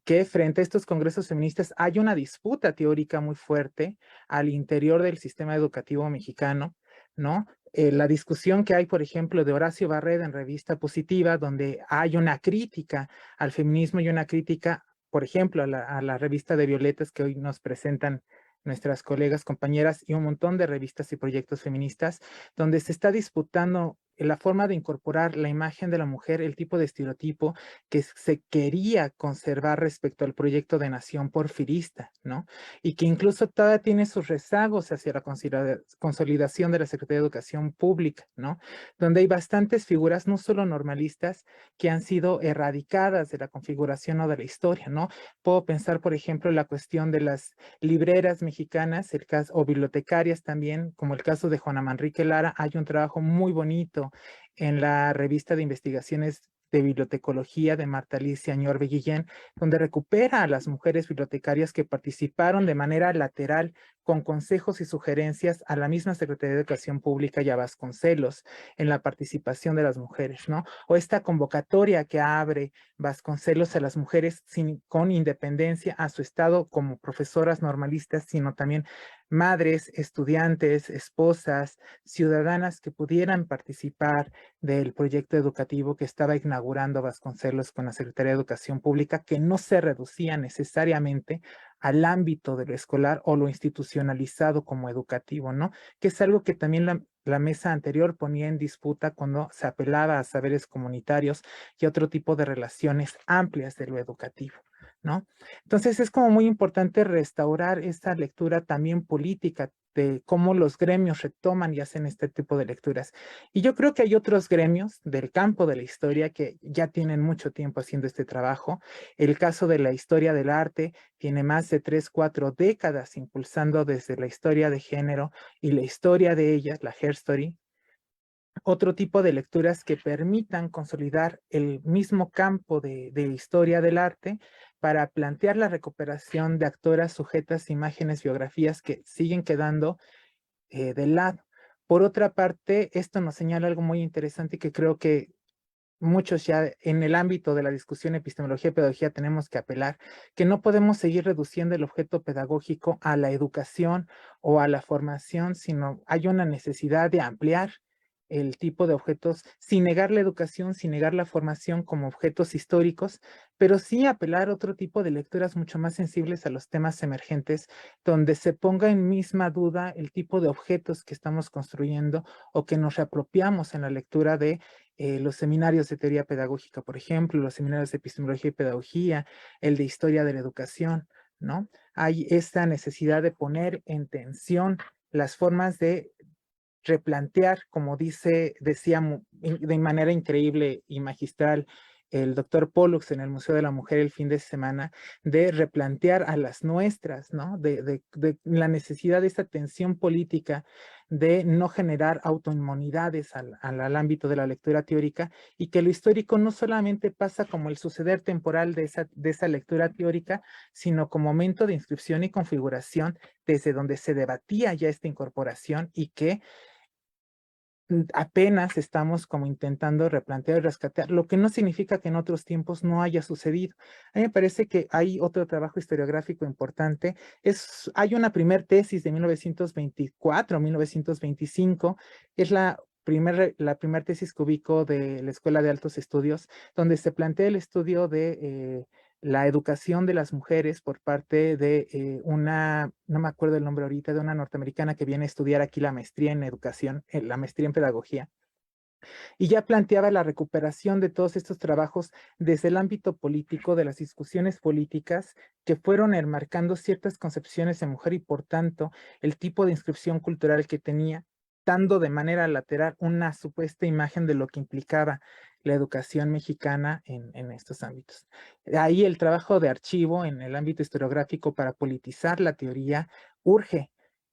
que frente a estos congresos feministas hay una disputa teórica muy fuerte al interior del sistema educativo mexicano ¿no? La discusión que hay, por ejemplo, de Horacio Barreda en Revista Positiva, donde hay una crítica al feminismo y una crítica, por ejemplo, a la revista de Violetas que hoy nos presentan nuestras colegas, compañeras, y un montón de revistas y proyectos feministas, donde se está disputando la forma de incorporar la imagen de la mujer, el tipo de estereotipo que se quería conservar respecto al proyecto de nación porfirista, ¿no? Y que incluso todavía tiene sus rezagos hacia la consolidación de la Secretaría de Educación Pública, ¿no? Donde hay bastantes figuras, no solo normalistas, que han sido erradicadas de la configuración o de la historia, ¿no? Puedo pensar, por ejemplo, la cuestión de las libreras mexicanas, el caso, o bibliotecarias también, como el caso de Juana Manrique Lara. Hay un trabajo muy bonito en la revista de investigaciones de bibliotecología de Marta Alicia Ñorbe Guillén, donde recupera a las mujeres bibliotecarias que participaron de manera lateral con consejos y sugerencias a la misma Secretaría de Educación Pública y a Vasconcelos en la participación de las mujeres, ¿no? O esta convocatoria que abre Vasconcelos a las mujeres con independencia a su estado como profesoras normalistas, sino también madres, estudiantes, esposas, ciudadanas que pudieran participar del proyecto educativo que estaba inaugurando Vasconcelos con la Secretaría de Educación Pública, que no se reducía necesariamente al ámbito de lo escolar o lo institucionalizado como educativo, ¿no? Que es algo que también la mesa anterior ponía en disputa cuando se apelaba a saberes comunitarios y otro tipo de relaciones amplias de lo educativo, ¿no? Entonces es como muy importante restaurar esta lectura también política de cómo los gremios retoman y hacen este tipo de lecturas. Y yo creo que hay otros gremios del campo de la historia que ya tienen mucho tiempo haciendo este trabajo. El caso de la historia del arte tiene más de 3, 4 décadas impulsando desde la historia de género y la historia de ellas, la Herstory, otro tipo de lecturas que permitan consolidar el mismo campo de historia del arte para plantear la recuperación de actoras sujetas, imágenes, biografías que siguen quedando de lado. Por otra parte, esto nos señala algo muy interesante que creo que muchos ya en el ámbito de la discusión epistemología y pedagogía tenemos que apelar, que no podemos seguir reduciendo el objeto pedagógico a la educación o a la formación, sino hay una necesidad de ampliar el tipo de objetos, sin negar la educación, sin negar la formación como objetos históricos, pero sí apelar a otro tipo de lecturas mucho más sensibles a los temas emergentes, donde se ponga en misma duda el tipo de objetos que estamos construyendo o que nos reapropiamos en la lectura de los seminarios de teoría pedagógica, por ejemplo, los seminarios de epistemología y pedagogía, el de historia de la educación, ¿no? Hay esta necesidad de poner en tensión las formas de replantear, como decía de manera increíble y magistral el doctor Pollux en el Museo de la Mujer el fin de semana, de replantear a las nuestras, ¿no? De la necesidad de esta tensión política de no generar autoinmunidades al ámbito de la lectura teórica y que lo histórico no solamente pasa como el suceder temporal de esa lectura teórica, sino como momento de inscripción y configuración desde donde se debatía ya esta incorporación y que apenas estamos como intentando replantear y rescatar, lo que no significa que en otros tiempos no haya sucedido. A mí me parece que hay otro trabajo historiográfico importante. Hay una primer tesis de 1924, 1925, es la primer tesis que ubico de la Escuela de Altos Estudios, donde se plantea el estudio de la educación de las mujeres por parte de no me acuerdo el nombre ahorita, de una norteamericana que viene a estudiar aquí la maestría en educación, la maestría en pedagogía. Y ya planteaba la recuperación de todos estos trabajos desde el ámbito político, de las discusiones políticas que fueron enmarcando ciertas concepciones de mujer y por tanto el tipo de inscripción cultural que tenía, dando de manera lateral una supuesta imagen de lo que implicaba la educación mexicana en estos ámbitos. Ahí el trabajo de archivo en el ámbito historiográfico para politizar la teoría urge,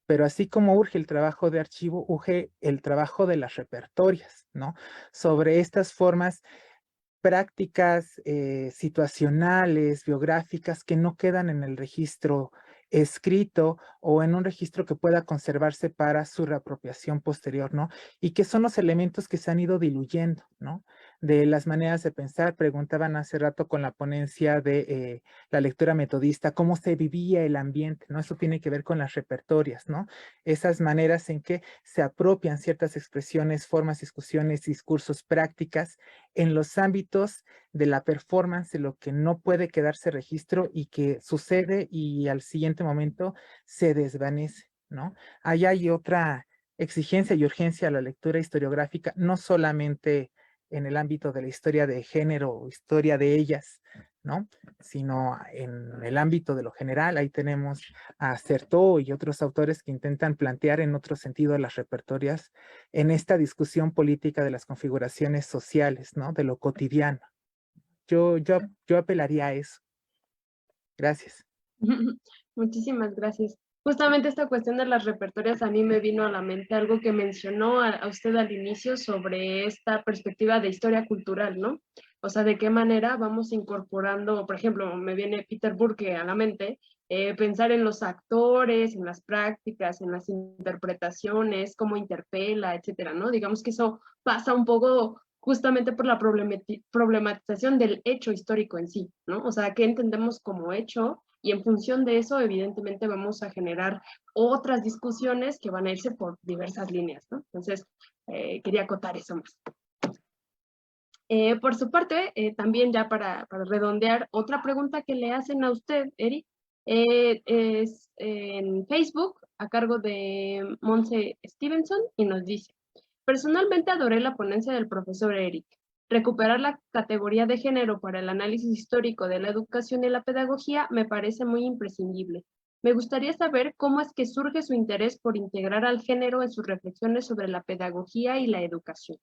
pero así como urge el trabajo de archivo, urge el trabajo de las repertorias, ¿no? Sobre estas formas prácticas, situacionales, biográficas, que no quedan en el registro escrito o en un registro que pueda conservarse para su reapropiación posterior, ¿no? Y que son los elementos que se han ido diluyendo, ¿no? De las maneras de pensar, preguntaban hace rato con la ponencia de la lectura metodista, cómo se vivía el ambiente, ¿no? Eso tiene que ver con las repertorias, ¿no? Esas maneras en que se apropian ciertas expresiones, formas, discusiones, discursos, prácticas en los ámbitos de la performance, de lo que no puede quedarse registro y que sucede y al siguiente momento se desvanece, ¿no? Ahí hay otra exigencia y urgencia a la lectura historiográfica, no solamente en el ámbito de la historia de género o historia de ellas, ¿no? Sino en el ámbito de lo general. Ahí tenemos a Certeau y otros autores que intentan plantear en otro sentido las repertorias en esta discusión política de las configuraciones sociales, ¿no? De lo cotidiano. Yo apelaría a eso. Gracias. Muchísimas gracias. Justamente esta cuestión de las repertorias a mí me vino a la mente algo que mencionó a usted al inicio sobre esta perspectiva de historia cultural, ¿no? O sea, de qué manera vamos incorporando, por ejemplo, me viene Peter Burke a la mente, pensar en los actores, en las prácticas, en las interpretaciones, cómo interpela, etcétera, ¿no? Digamos que eso pasa un poco justamente por la problematización del hecho histórico en sí, ¿no? O sea, ¿qué entendemos como hecho? Y en función de eso, evidentemente, vamos a generar otras discusiones que van a irse por diversas líneas, ¿no? Entonces, quería acotar eso más. Por su parte, también ya para redondear, otra pregunta que le hacen a usted, Eric, es en Facebook, a cargo de Monse Stevenson, y nos dice: personalmente adoré la ponencia del profesor Eric. Recuperar la categoría de género para el análisis histórico de la educación y la pedagogía me parece muy imprescindible. Me gustaría saber cómo es que surge su interés por integrar al género en sus reflexiones sobre la pedagogía y la educación.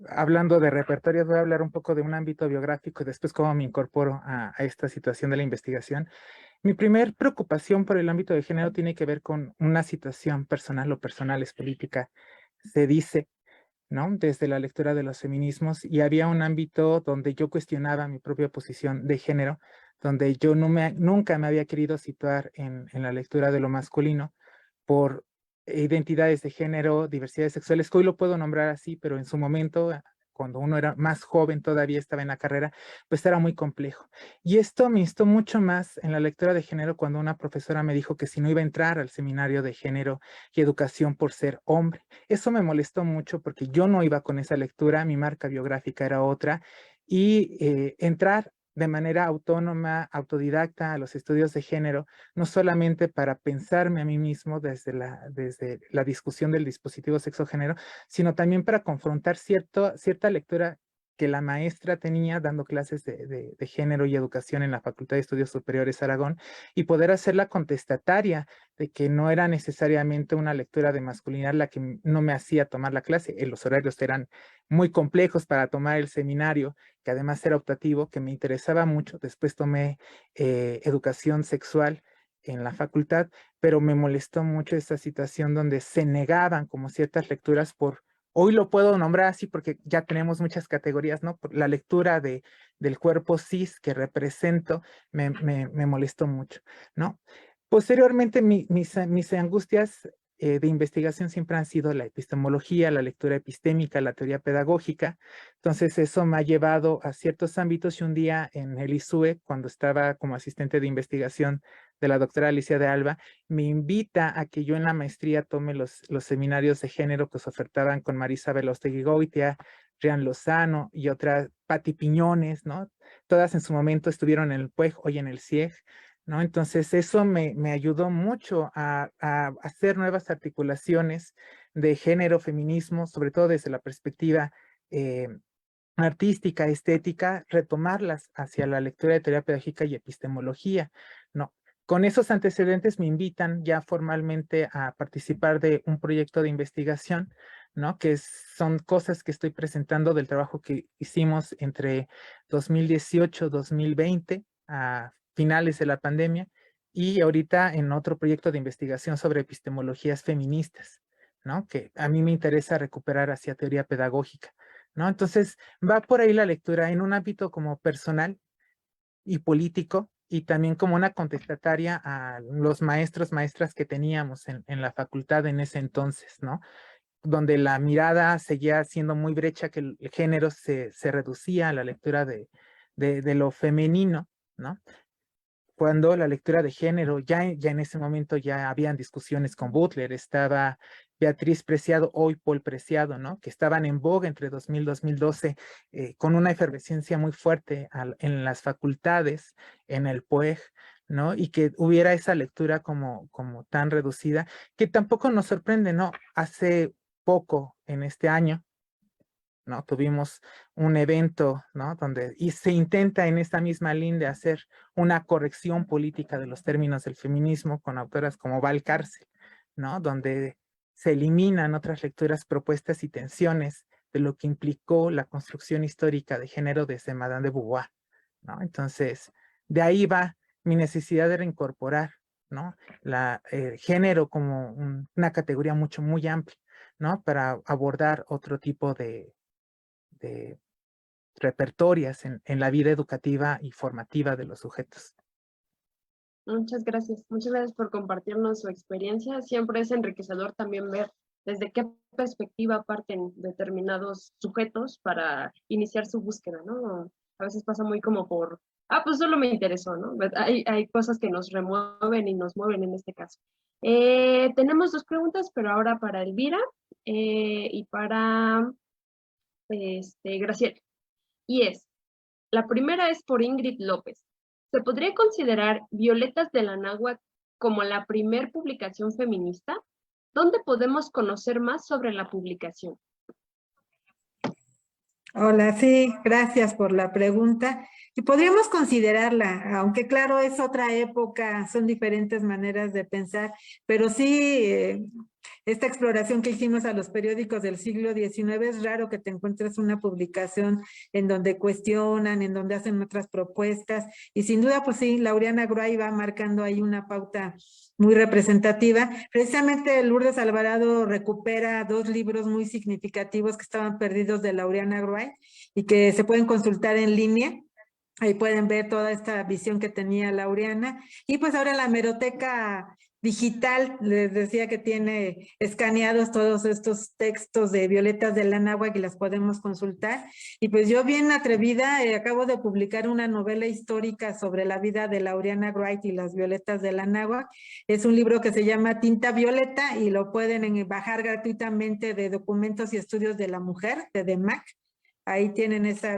Hablando de repertorios, voy a hablar un poco de un ámbito biográfico y después cómo me incorporo a esta situación de la investigación. Mi primer preocupación por el ámbito de género tiene que ver con una situación personal o personal, es política, se dice, ¿no? Desde la lectura de los feminismos, y había un ámbito donde yo cuestionaba mi propia posición de género, donde yo nunca me había querido situar en la lectura de lo masculino por identidades de género, diversidades sexuales, que hoy lo puedo nombrar así, pero en su momento, cuando uno era más joven, todavía estaba en la carrera, pues era muy complejo. Y esto me instó mucho más en la lectura de género cuando una profesora me dijo que si no iba a entrar al seminario de género y educación por ser hombre. Eso me molestó mucho porque yo no iba con esa lectura, mi marca biográfica era otra, y entrar de manera autónoma, autodidacta a los estudios de género, no solamente para pensarme a mí mismo desde la discusión del dispositivo sexo-género, sino también para confrontar cierta lectura que la maestra tenía dando clases de género y educación en la Facultad de Estudios Superiores Aragón, y poder hacerla contestataria de que no era necesariamente una lectura de masculinidad la que no me hacía tomar la clase. Los horarios eran muy complejos para tomar el seminario, que además era optativo, que me interesaba mucho. Después tomé educación sexual en la facultad, pero me molestó mucho esta situación donde se negaban como ciertas lecturas hoy lo puedo nombrar así porque ya tenemos muchas categorías, ¿no? Por la lectura del cuerpo cis que represento me molestó mucho, ¿no? Posteriormente, mis angustias de investigación siempre han sido la epistemología, la lectura epistémica, la teoría pedagógica. Entonces, eso me ha llevado a ciertos ámbitos, y un día en el ISUE, cuando estaba como asistente de investigación de la doctora Alicia de Alba, me invita a que yo en la maestría tome los seminarios de género que se ofertaban con Marisa Velostegui-Goitia, Rian Lozano y otras, Pati Piñones, ¿no? Todas en su momento estuvieron en el PUEG, hoy en el CIEG, ¿no? Entonces eso me ayudó mucho a hacer nuevas articulaciones de género, feminismo, sobre todo desde la perspectiva artística, estética, retomarlas hacia la lectura de teoría pedagógica y epistemología, ¿no? Con esos antecedentes me invitan ya formalmente a participar de un proyecto de investigación, ¿no? Que son cosas que estoy presentando del trabajo que hicimos entre 2018 y 2020, a finales de la pandemia, y ahorita en otro proyecto de investigación sobre epistemologías feministas, ¿no? Que a mí me interesa recuperar hacia teoría pedagógica, ¿no? Entonces, va por ahí la lectura en un ámbito como personal. y político, y también como una contestataria a los maestros, maestras que teníamos en la facultad en ese entonces, ¿no? Donde la mirada seguía siendo muy brecha, que el género se reducía a la lectura de lo femenino, ¿no? Cuando la lectura de género, ya en ese momento ya habían discusiones con Butler, estaba Beatriz Preciado, hoy Paul Preciado, ¿no? Que estaban en boga entre 2000 y 2012, con una efervescencia muy fuerte en las facultades, en el PUEG, ¿no? Y que hubiera esa lectura como tan reducida, que tampoco nos sorprende, ¿no? Hace poco, en este año, ¿no? Tuvimos un evento, ¿no? Y se intenta en esta misma línea hacer una corrección política de los términos del feminismo con autoras como Val Cárcel, ¿no? Donde se eliminan otras lecturas, propuestas y tensiones de lo que implicó la construcción histórica de género desde Madame de Beauvoir, ¿no? Entonces, de ahí va mi necesidad de reincorporar, ¿no? El género como una categoría muy amplia, ¿no? Para abordar otro tipo de repertorias en la vida educativa y formativa de los sujetos. Muchas gracias por compartirnos su experiencia. Siempre es enriquecedor también ver desde qué perspectiva parten determinados sujetos para iniciar su búsqueda, ¿no? A veces pasa muy como por, pues solo me interesó, ¿no? Hay cosas que nos remueven y nos mueven en este caso. Tenemos 2 preguntas, pero ahora para Elvira y para Graciela. Y la primera es por Ingrid López. ¿Se podría considerar Violetas de la Náhuatl como la primer publicación feminista? ¿Dónde podemos conocer más sobre la publicación? Hola, sí, gracias por la pregunta. Y podríamos considerarla, aunque claro, es otra época, son diferentes maneras de pensar, pero sí, esta exploración que hicimos a los periódicos del siglo XIX, es raro que te encuentres una publicación en donde cuestionan, en donde hacen otras propuestas, y sin duda, pues sí, Laureana Gruay va marcando ahí una pauta muy representativa. Precisamente Lourdes Alvarado recupera 2 libros muy significativos que estaban perdidos de Laureana Gruay y que se pueden consultar en línea. Ahí pueden ver toda esta visión que tenía Laureana. Y pues ahora la hemeroteca digital, les decía que tiene escaneados todos estos textos de Violetas de la Náhuatl y las podemos consultar. Y pues yo bien atrevida, acabo de publicar una novela histórica sobre la vida de Laureana Wright y las Violetas de la Náhuatl. Es un libro que se llama Tinta Violeta y lo pueden bajar gratuitamente de Documentos y Estudios de la Mujer, de DEMAC. Ahí tienen esa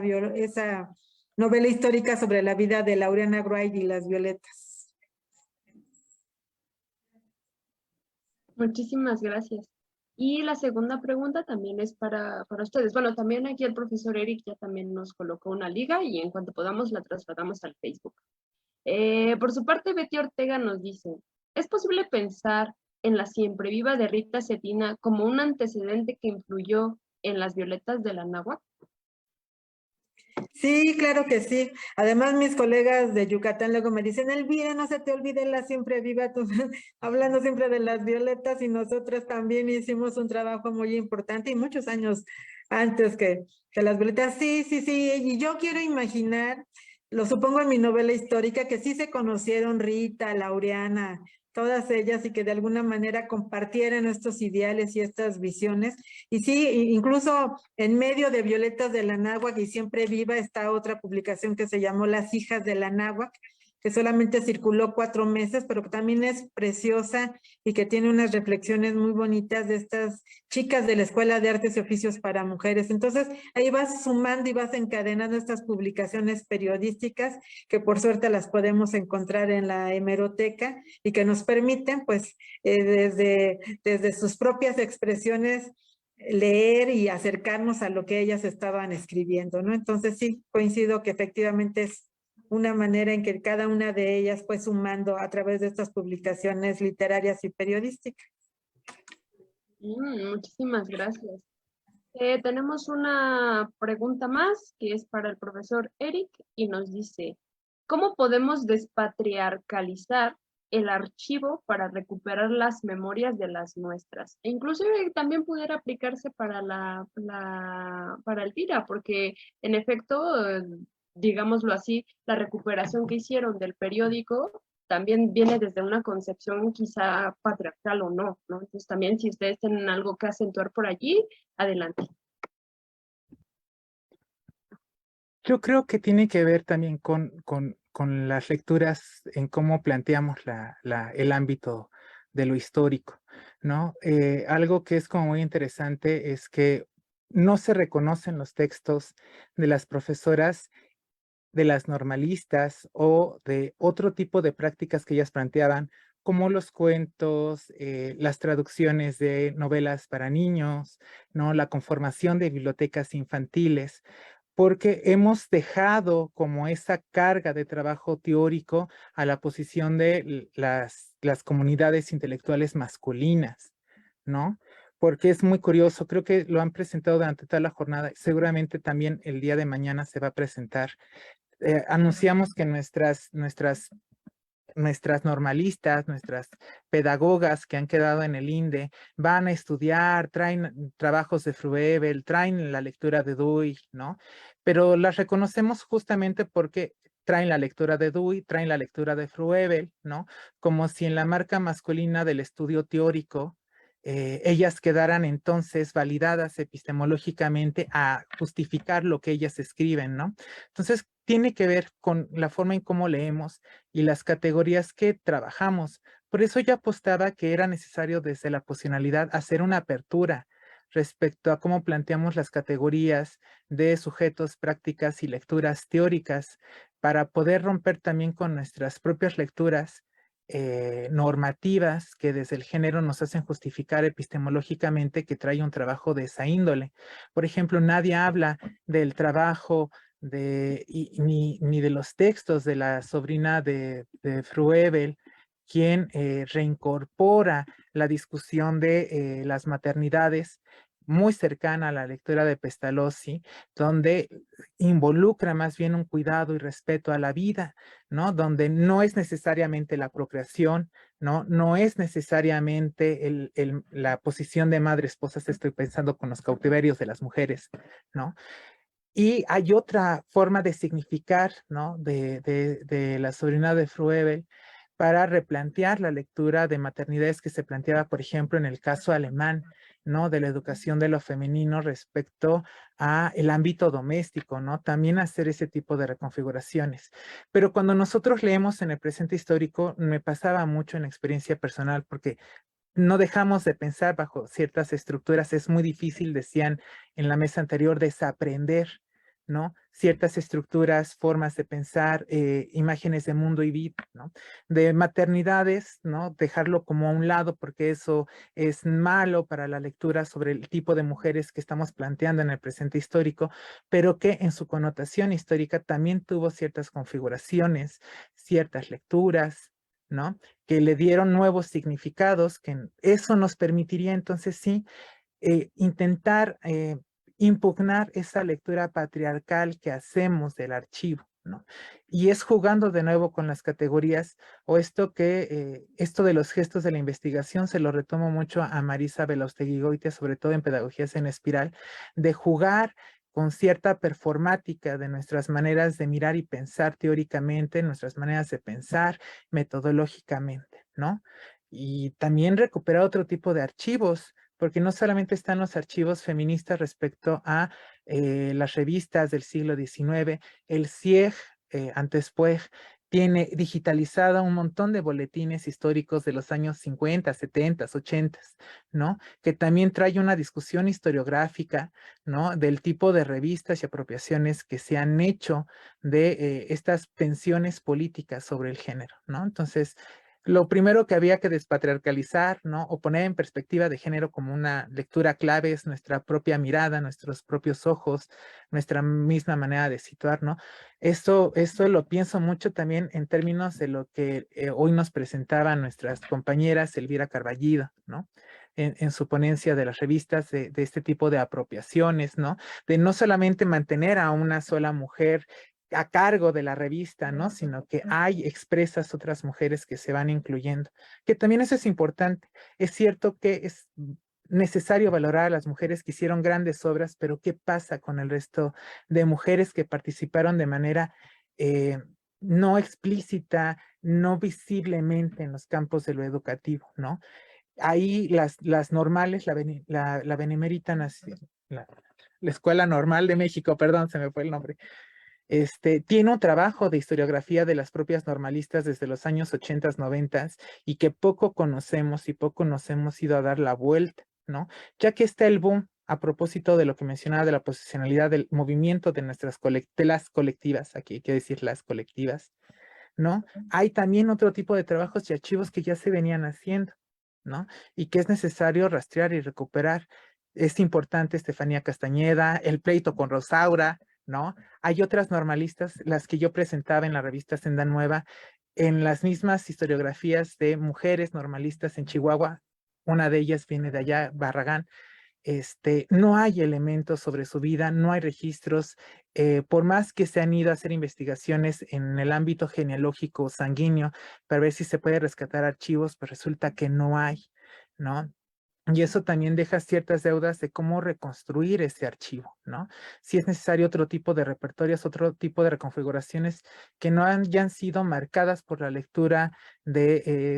novela histórica sobre la vida de Laureana Wright y las Violetas. Muchísimas gracias. Y la segunda pregunta también es para ustedes. Bueno, también aquí el profesor Eric ya también nos colocó una liga y en cuanto podamos la trasladamos al Facebook. Por su parte, Betty Ortega nos dice, ¿es posible pensar en la siempre viva de Rita Cetina como un antecedente que influyó en las Violetas de la Náhuatl? Sí, claro que sí. Además, mis colegas de Yucatán luego me dicen, Elvira, no se te olvide la siempre viva, hablando siempre de las violetas, y nosotros también hicimos un trabajo muy importante y muchos años antes que las violetas. Sí, sí, sí, y yo quiero imaginar, lo supongo en mi novela histórica, que sí se conocieron Rita, Laureana, todas ellas, y que de alguna manera compartieran estos ideales y estas visiones. Y sí, incluso en medio de Violetas de la Náhuatl y Siempre Viva está otra publicación que se llamó Las Hijas de la Náhuatl, que solamente circuló 4 meses, pero que también es preciosa y que tiene unas reflexiones muy bonitas de estas chicas de la Escuela de Artes y Oficios para Mujeres. Entonces, ahí vas sumando y vas encadenando estas publicaciones periodísticas que por suerte las podemos encontrar en la hemeroteca y que nos permiten, pues, desde sus propias expresiones, leer y acercarnos a lo que ellas estaban escribiendo, ¿no? Entonces sí, coincido que efectivamente es una manera en que cada una de ellas fue sumando a través de estas publicaciones literarias y periodísticas. Muchísimas gracias. Tenemos una pregunta más que es para el profesor Eric y nos dice, ¿cómo podemos despatriarcalizar el archivo para recuperar las memorias de las nuestras? E inclusive también pudiera aplicarse para para Elvira, porque en efecto digámoslo así, la recuperación que hicieron del periódico también viene desde una concepción quizá patriarcal o no, ¿no? Entonces también si ustedes tienen algo que acentuar por allí, adelante. Yo creo que tiene que ver también con las lecturas en cómo planteamos el ámbito de lo histórico, ¿no? Algo que es como muy interesante es que no se reconocen los textos de las profesoras, de las normalistas o de otro tipo de prácticas que ellas planteaban, como los cuentos, las traducciones de novelas para niños, ¿no? La conformación de bibliotecas infantiles, porque hemos dejado como esa carga de trabajo teórico a la posición de las comunidades intelectuales masculinas, ¿no? Porque es muy curioso, creo que lo han presentado durante toda la jornada, seguramente también el día de mañana se va a presentar. Anunciamos que nuestras normalistas, nuestras pedagogas que han quedado en el INDE, van a estudiar, traen trabajos de Fruebel, traen la lectura de Dewey, ¿no? Pero las reconocemos justamente porque traen la lectura de Dewey, traen la lectura de Fruebel, ¿no? Como si en la marca masculina del estudio teórico, ellas quedaran entonces validadas epistemológicamente a justificar lo que ellas escriben, ¿no? Entonces, tiene que ver con la forma en cómo leemos y las categorías que trabajamos. Por eso yo apostaba que era necesario desde la posicionalidad hacer una apertura respecto a cómo planteamos las categorías de sujetos, prácticas y lecturas teóricas para poder romper también con nuestras propias lecturas normativas que desde el género nos hacen justificar epistemológicamente que trae un trabajo de esa índole. Por ejemplo, nadie habla del trabajo ni de los textos de la sobrina de Fruebel, quien reincorpora la discusión de las maternidades muy cercana a la lectura de Pestalozzi, donde involucra más bien un cuidado y respeto a la vida, ¿no? Donde no es necesariamente la procreación, ¿no? No es necesariamente la posición de madre esposa, estoy pensando con los cautiverios de las mujeres, ¿no? Y hay otra forma de significar, ¿no? De la sobrina de Fruebel para replantear la lectura de maternidades que se planteaba, por ejemplo, en el caso alemán, ¿no? De la educación de lo femenino respecto a el ámbito doméstico, ¿no? También hacer ese tipo de reconfiguraciones. Pero cuando nosotros leemos en el presente histórico, me pasaba mucho en experiencia personal, porque no dejamos de pensar bajo ciertas estructuras. Es muy difícil, decían en la mesa anterior, desaprender, ¿no? Ciertas estructuras, formas de pensar, imágenes de mundo y vida, ¿no? De maternidades, ¿no? Dejarlo como a un lado porque eso es malo para la lectura sobre el tipo de mujeres que estamos planteando en el presente histórico, pero que en su connotación histórica también tuvo ciertas configuraciones, ciertas lecturas, ¿no? Que le dieron nuevos significados, que eso nos permitiría entonces sí intentar impugnar esa lectura patriarcal que hacemos del archivo, ¿no? Y es jugando de nuevo con las categorías, o esto de los gestos de la investigación se lo retomo mucho a Marisa Belaustegui-Goitia, sobre todo en Pedagogías en Espiral, de jugar con cierta performática de nuestras maneras de mirar y pensar teóricamente, nuestras maneras de pensar metodológicamente, ¿no? Y también recuperar otro tipo de archivos, porque no solamente están los archivos feministas respecto a las revistas del siglo XIX, el CIEG, antes PUEG, tiene digitalizada un montón de boletines históricos de los años 50, 70, 80, ¿no? Que también trae una discusión historiográfica, ¿no? Del tipo de revistas y apropiaciones que se han hecho de estas tensiones políticas sobre el género, ¿no? Entonces, lo primero que había que despatriarcalizar, ¿no? O poner en perspectiva de género como una lectura clave es nuestra propia mirada, nuestros propios ojos, nuestra misma manera de situar, ¿no? Esto lo pienso mucho también en términos de lo que hoy nos presentaban nuestras compañeras Elvira Carballido, ¿no? En su ponencia de las revistas de este tipo de apropiaciones, ¿no? De no solamente mantener a una sola mujer a cargo de la revista, ¿no? Sino que hay expresas otras mujeres que se van incluyendo, que también eso es importante. Es cierto que necesario valorar a las mujeres que hicieron grandes obras, pero ¿qué pasa con el resto de mujeres que participaron de manera no explícita, no visiblemente en los campos de lo educativo, ¿no? Ahí las normales, la Benemérita Nacional, la Escuela Normal de México, perdón, se me fue el nombre, tiene un trabajo de historiografía de las propias normalistas desde los años 80, 90 y que poco conocemos y poco nos hemos ido a dar la vuelta, ¿no? Ya que está el boom, a propósito de lo que mencionaba de la posicionalidad del movimiento de de las colectivas, aquí hay que decir las colectivas, ¿no? Hay también otro tipo de trabajos y archivos que ya se venían haciendo, ¿no? Y que es necesario rastrear y recuperar. Es importante Estefanía Castañeda, el pleito con Rosaura, ¿no? Hay otras normalistas, las que yo presentaba en la revista Senda Nueva, en las mismas historiografías de mujeres normalistas en Chihuahua. Una de ellas viene de allá, Barragán. No hay elementos sobre su vida, no hay registros, por más que se han ido a hacer investigaciones en el ámbito genealógico sanguíneo para ver si se puede rescatar archivos, pues resulta que no hay, ¿no? Y eso también deja ciertas deudas de cómo reconstruir ese archivo, ¿no? Si es necesario otro tipo de repertorios, otro tipo de reconfiguraciones que no hayan sido marcadas por la lectura de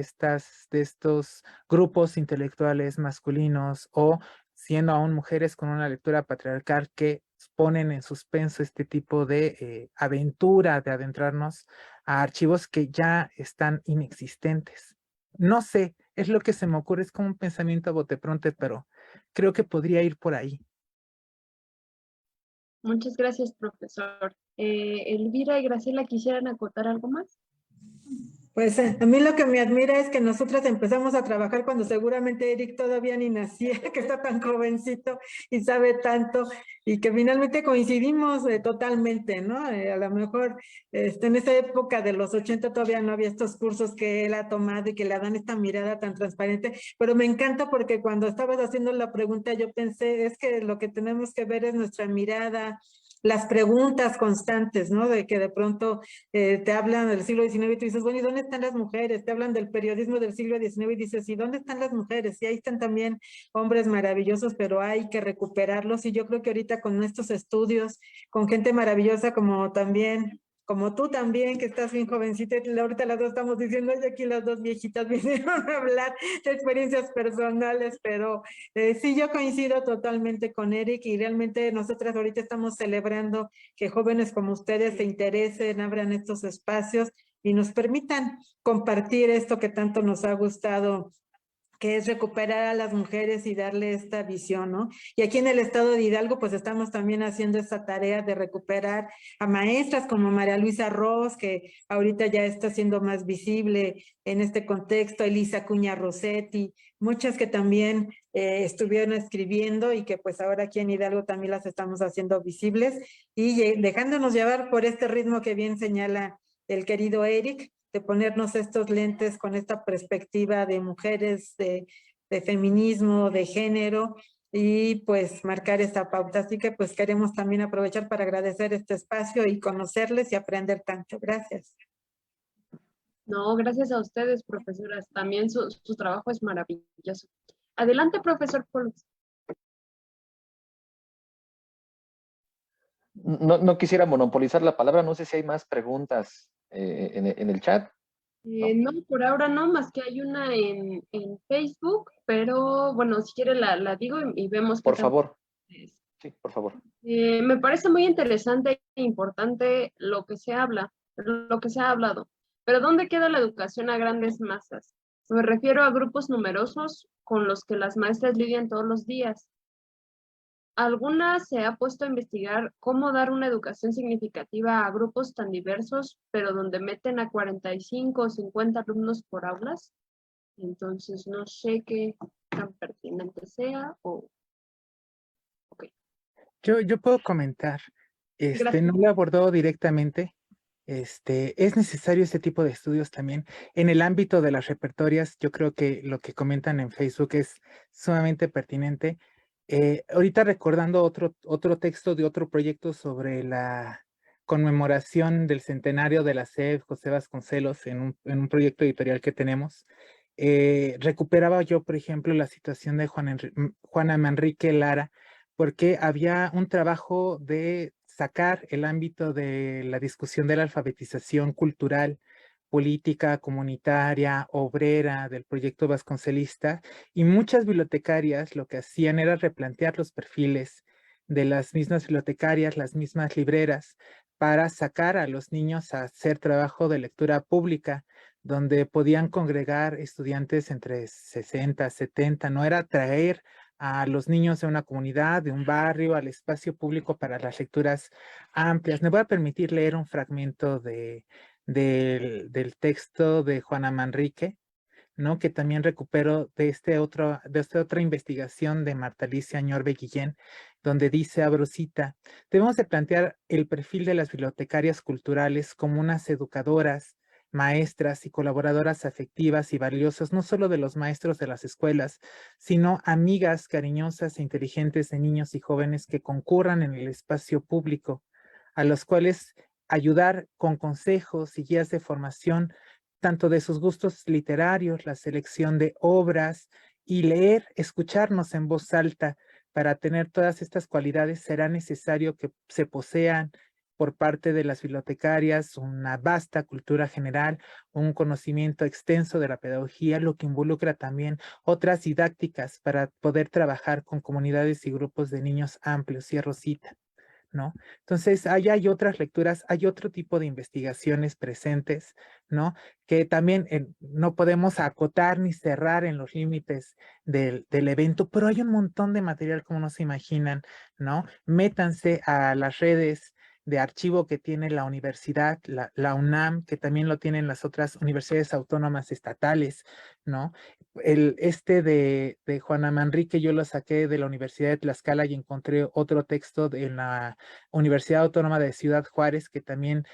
estos grupos intelectuales masculinos o siendo aún mujeres con una lectura patriarcal que ponen en suspenso este tipo de aventura de adentrarnos a archivos que ya están inexistentes. No sé, es lo que se me ocurre, es como un pensamiento a bote pronto, pero creo que podría ir por ahí. Muchas gracias, profesor. Elvira y Graciela, ¿quisieran acotar algo más? Pues a mí lo que me admira es que nosotras empezamos a trabajar cuando seguramente Eric todavía ni nacía, que está tan jovencito y sabe tanto, y que finalmente coincidimos totalmente, ¿no? A lo mejor en esa época de los 80 todavía no había estos cursos que él ha tomado y que le dan esta mirada tan transparente, pero me encanta porque cuando estabas haciendo la pregunta yo pensé, es que lo que tenemos que ver es nuestra mirada, las preguntas constantes, ¿no? De que de pronto te hablan del siglo XIX y tú dices, bueno, ¿y dónde están las mujeres? Te hablan del periodismo del siglo XIX y dices, ¿y dónde están las mujeres? Y ahí están también hombres maravillosos, pero hay que recuperarlos. Y yo creo que ahorita con estos estudios, con gente maravillosa como también, como tú también, que estás bien jovencita, y ahorita las dos estamos diciendo, y aquí las dos viejitas vinieron a hablar de experiencias personales, pero sí, yo coincido totalmente con Eric y realmente nosotras ahorita estamos celebrando que jóvenes como ustedes se interesen, abran estos espacios y nos permitan compartir esto que tanto nos ha gustado, que es recuperar a las mujeres y darle esta visión, ¿no? Y aquí en el estado de Hidalgo, pues estamos también haciendo esta tarea de recuperar a maestras como María Luisa Ross, que ahorita ya está siendo más visible en este contexto, Elisa Cuña Rossetti, muchas que también estuvieron escribiendo y que pues ahora aquí en Hidalgo también las estamos haciendo visibles y dejándonos llevar por este ritmo que bien señala el querido Eric, de ponernos estos lentes con esta perspectiva de mujeres, de feminismo, de género, y pues marcar esta pauta. Así que pues queremos también aprovechar para agradecer este espacio y conocerles y aprender tanto. Gracias. No, gracias a ustedes, profesoras. También su trabajo es maravilloso. Adelante, profesor Pons. No quisiera monopolizar la palabra, no sé si hay más preguntas en el chat. No, por ahora no, más que hay una en Facebook, pero bueno, si quiere la digo y vemos qué Por tal favor. es. Sí, por favor. Me parece muy interesante e importante lo que se habla, lo que se ha hablado. Pero ¿dónde queda la educación a grandes masas? Me refiero a grupos numerosos con los que las maestras lidian todos los días. ¿Alguna se ha puesto a investigar cómo dar una educación significativa a grupos tan diversos, pero donde meten a 45 o 50 alumnos por aulas? Entonces, no sé qué tan pertinente sea o... Ok, Yo puedo comentar, gracias. no lo abordó directamente, es necesario este tipo de estudios también. En el ámbito de las repertorias, yo creo que lo que comentan en Facebook es sumamente pertinente. Ahorita recordando otro texto de otro proyecto sobre la conmemoración del centenario de la SEP, José Vasconcelos, en un proyecto editorial que tenemos, recuperaba yo, por ejemplo, la situación de Juana Manrique Lara, porque había un trabajo de sacar el ámbito de la discusión de la alfabetización cultural, política, comunitaria, obrera del proyecto vasconcelista, y muchas bibliotecarias lo que hacían era replantear los perfiles de las mismas bibliotecarias, las mismas libreras, para sacar a los niños a hacer trabajo de lectura pública, donde podían congregar estudiantes entre 60, 70, no era traer a los niños de una comunidad, de un barrio, al espacio público para las lecturas amplias. Me voy a permitir leer un fragmento del texto de Juana Manrique, ¿no? Que también recupero de esta otra investigación de Marta Alicia Ñorbe Guillén, donde dice, abro cita, debemos de plantear el perfil de las bibliotecarias culturales como unas educadoras, maestras y colaboradoras afectivas y valiosas, no solo de los maestros de las escuelas, sino amigas cariñosas e inteligentes de niños y jóvenes que concurran en el espacio público, a los cuales ayudar con consejos y guías de formación, tanto de sus gustos literarios, la selección de obras y leer, escucharnos en voz alta. Para tener todas estas cualidades será necesario que se posean por parte de las bibliotecarias una vasta cultura general, un conocimiento extenso de la pedagogía, lo que involucra también otras didácticas para poder trabajar con comunidades y grupos de niños amplios. Cierro cita, ¿no? Entonces, ahí hay otras lecturas, hay otro tipo de investigaciones presentes, ¿no? Que también no podemos acotar ni cerrar en los límites del evento, pero hay un montón de material como no se imaginan, ¿no? Métanse a las redes de archivo que tiene la universidad, la UNAM, que también lo tienen las otras universidades autónomas estatales, ¿no? De Juana Manrique yo lo saqué de la Universidad de Tlaxcala y encontré otro texto de la Universidad Autónoma de Ciudad Juárez que también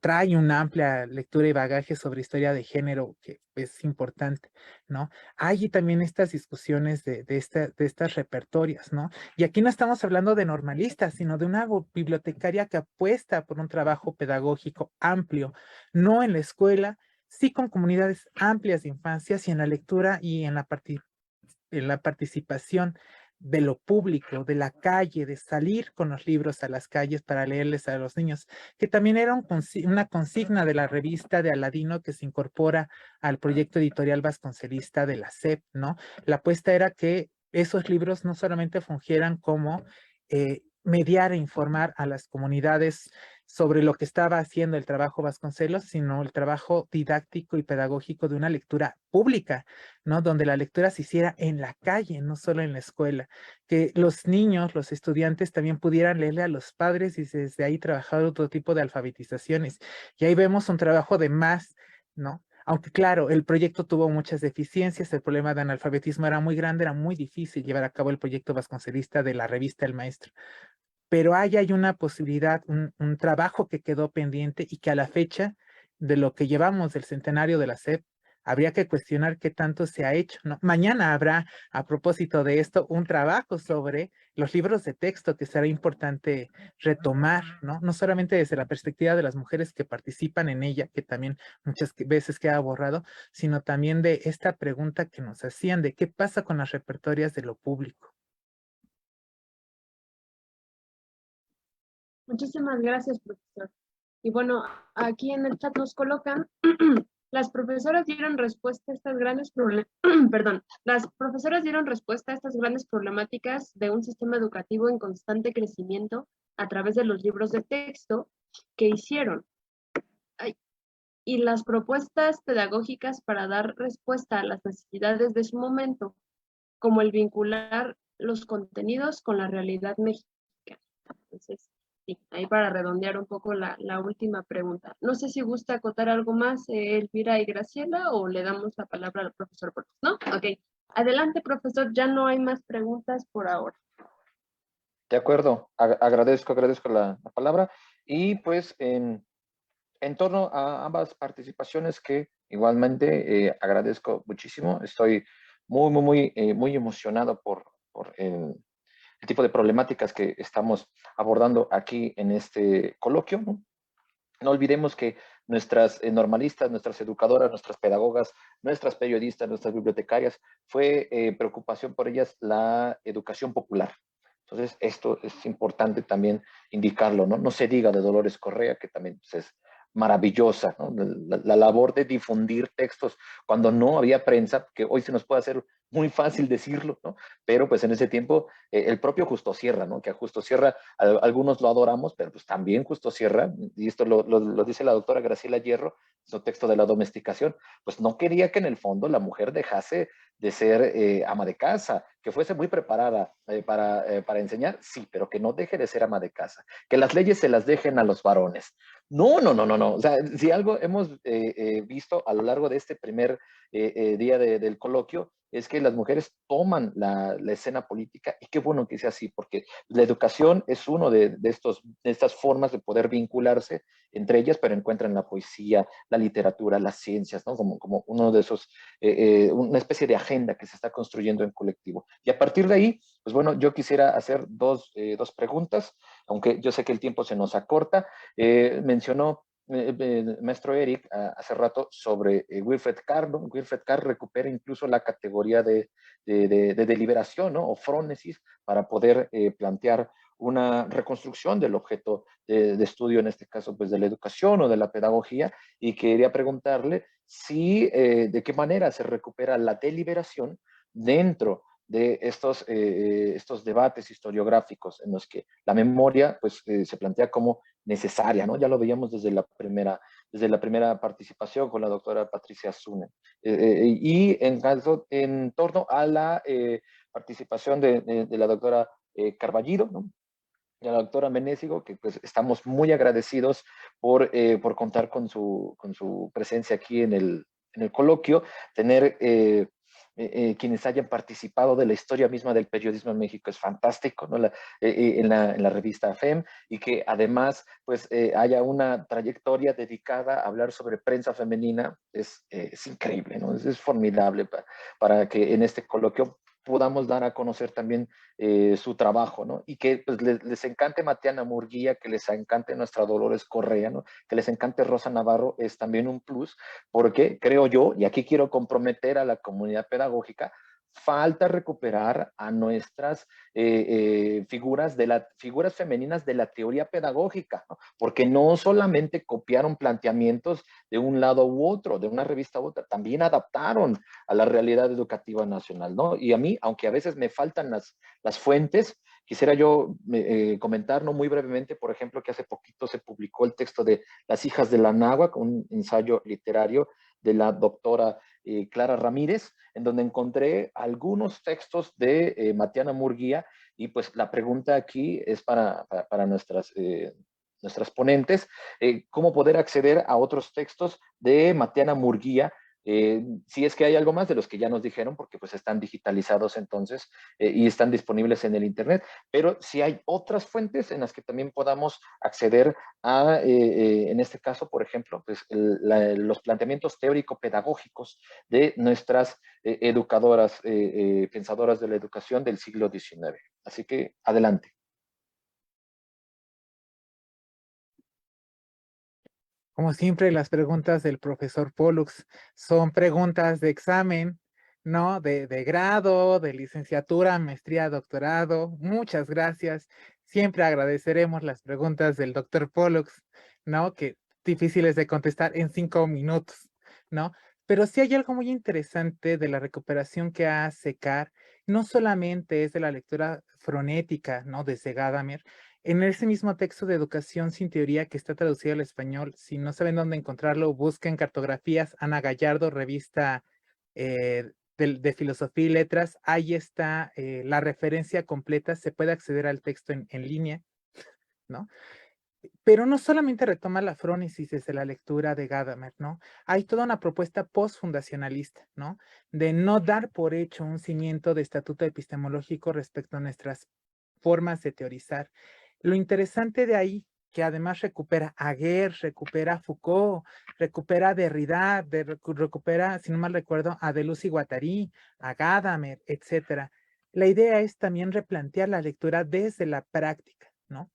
trae una amplia lectura y bagaje sobre historia de género que es importante, ¿no? Hay también estas discusiones de estas repertorias, ¿no? Y aquí no estamos hablando de normalistas, sino de una bibliotecaria que apuesta por un trabajo pedagógico amplio, no en la escuela, sí con comunidades amplias de infancias y en la lectura y en la participación de lo público, de la calle, de salir con los libros a las calles para leerles a los niños, que también era una consigna de la revista de Aladino que se incorpora al proyecto editorial vasconcelista de la SEP, ¿no? La apuesta era que esos libros no solamente fungieran como mediar e informar a las comunidades sobre lo que estaba haciendo el trabajo Vasconcelos, sino el trabajo didáctico y pedagógico de una lectura pública, ¿no? Donde la lectura se hiciera en la calle, no solo en la escuela, que los niños, los estudiantes también pudieran leerle a los padres y desde ahí trabajar otro tipo de alfabetizaciones. Y ahí vemos un trabajo de más, ¿no? Aunque claro, el proyecto tuvo muchas deficiencias, el problema de analfabetismo era muy grande, era muy difícil llevar a cabo el proyecto vasconcelista de la revista El Maestro. Pero ahí hay una posibilidad, un trabajo que quedó pendiente y que a la fecha de lo que llevamos del centenario de la SEP, habría que cuestionar qué tanto se ha hecho, ¿no? Mañana habrá, a propósito de esto, un trabajo sobre los libros de texto que será importante retomar, ¿no? No solamente desde la perspectiva de las mujeres que participan en ella, que también muchas veces queda borrado, sino también de esta pregunta que nos hacían de qué pasa con las repertorias de lo público. Muchísimas gracias, profesor. Y bueno, aquí en el chat nos colocan, las profesoras dieron respuesta a estas grandes perdón, las profesoras dieron respuesta a estas grandes problemáticas de un sistema educativo en constante crecimiento a través de los libros de texto que hicieron. Y las propuestas pedagógicas para dar respuesta a las necesidades de su momento, como el vincular los contenidos con la realidad mexicana. Entonces, sí, ahí para redondear un poco la última pregunta. No sé si gusta acotar algo más, Elvira y Graciela, o le damos la palabra al profesor Borges, ¿no? Ok. Adelante, profesor, ya no hay más preguntas por ahora. De acuerdo, agradezco la palabra. Y pues en torno a ambas participaciones que igualmente agradezco muchísimo, estoy muy emocionado por el tipo de problemáticas que estamos abordando aquí en este coloquio, ¿no? No olvidemos que nuestras normalistas, nuestras educadoras, nuestras pedagogas, nuestras periodistas, nuestras bibliotecarias, fue preocupación por ellas la educación popular. Entonces, esto es importante también indicarlo, ¿no? No se diga de Dolores Correa, que también pues, es maravillosa, ¿no? La labor de difundir textos cuando no había prensa, que hoy se nos puede hacer muy fácil decirlo, ¿no? Pero pues en ese tiempo el propio Justo Sierra, ¿no? Que a Justo Sierra algunos lo adoramos, pero pues también Justo Sierra, y esto lo dice la doctora Graciela Hierro, su texto de la domesticación, pues no quería que en el fondo la mujer dejase de ser ama de casa, que fuese muy preparada para enseñar, sí, pero que no deje de ser ama de casa, que las leyes se las dejen a los varones. No, no, no, no, no. O sea, si algo hemos visto a lo largo de este primer día del coloquio, es que las mujeres toman la escena política y qué bueno que sea así, porque la educación es uno de estas formas de poder vincularse entre ellas, pero encuentran la poesía, la literatura, las ciencias, ¿no? Como uno de esos, una especie de agenda que se está construyendo en colectivo. Y a partir de ahí, pues bueno, yo quisiera hacer dos preguntas, aunque yo sé que el tiempo se nos acorta. Mencionó maestro Eric hace rato sobre Wilfred Carr, ¿no? Wilfred Carr recupera incluso la categoría de deliberación, ¿no? O frónesis para poder plantear una reconstrucción del objeto de estudio, en este caso, pues de la educación o de la pedagogía, y quería preguntarle si, de qué manera se recupera la deliberación dentro de estos debates historiográficos en los que la memoria pues, se plantea como necesaria, ¿no? Ya lo veíamos desde la primera participación con la doctora Patricia Zune. Y en torno a la participación de la doctora Carballido, ¿no? Y a la doctora Menésigo, que pues estamos muy agradecidos por contar con su presencia aquí en el coloquio, tener quienes hayan participado de la historia misma del periodismo en México es fantástico, ¿no? En la revista FEM, y que además pues haya una trayectoria dedicada a hablar sobre prensa femenina, es increíble, ¿no? Es formidable para que en este coloquio podamos dar a conocer también su trabajo, ¿no? Y que pues, les encante Matiana Murguía, que les encante nuestra Dolores Correa, ¿no? Que les encante Rosa Navarro, es también un plus, porque creo yo, y aquí quiero comprometer a la comunidad pedagógica, falta recuperar a nuestras figuras femeninas de la teoría pedagógica, ¿no? Porque no solamente copiaron planteamientos de un lado u otro, de una revista u otra, también adaptaron a la realidad educativa nacional, ¿no? Y a mí, aunque a veces me faltan las fuentes, quisiera yo comentar, ¿no? Muy brevemente, por ejemplo, que hace poquito se publicó el texto de Las hijas de la náhuatl, un ensayo literario de la doctora Clara Ramírez, en donde encontré algunos textos de Matiana Murguía, y pues la pregunta aquí es para nuestras ponentes, cómo poder acceder a otros textos de Matiana Murguía, si es que hay algo más de los que ya nos dijeron, porque pues están digitalizados entonces y están disponibles en el internet, pero si hay otras fuentes en las que también podamos acceder a, en este caso, por ejemplo, pues los planteamientos teórico-pedagógicos de nuestras educadoras, pensadoras de la educación del siglo XIX. Así que adelante. Como siempre, las preguntas del profesor Pollux son preguntas de examen, ¿no? De grado, de licenciatura, maestría, doctorado. Muchas gracias. Siempre agradeceremos las preguntas del doctor Pollux, ¿no? Que difíciles de contestar en 5 minutos, ¿no? Pero sí hay algo muy interesante de la recuperación que hace Carr. No solamente es de la lectura fonética, ¿no? Desde Gadamer. En ese mismo texto de Educación sin Teoría que está traducido al español, si no saben dónde encontrarlo, busquen Cartografías, Ana Gallardo, revista de Filosofía y Letras. Ahí está la referencia completa, se puede acceder al texto en línea, ¿no? Pero no solamente retoma la frónesis desde la lectura de Gadamer, ¿no? Hay toda una propuesta postfundacionalista, ¿no? De no dar por hecho un cimiento de estatuto epistemológico respecto a nuestras formas de teorizar. Lo interesante de ahí, que además recupera a Guerre, recupera a Foucault, recupera a Derrida, recupera, si no mal recuerdo, a Deleuze y Guattari, a Gadamer, etc. La idea es también replantear la lectura desde la práctica, ¿no?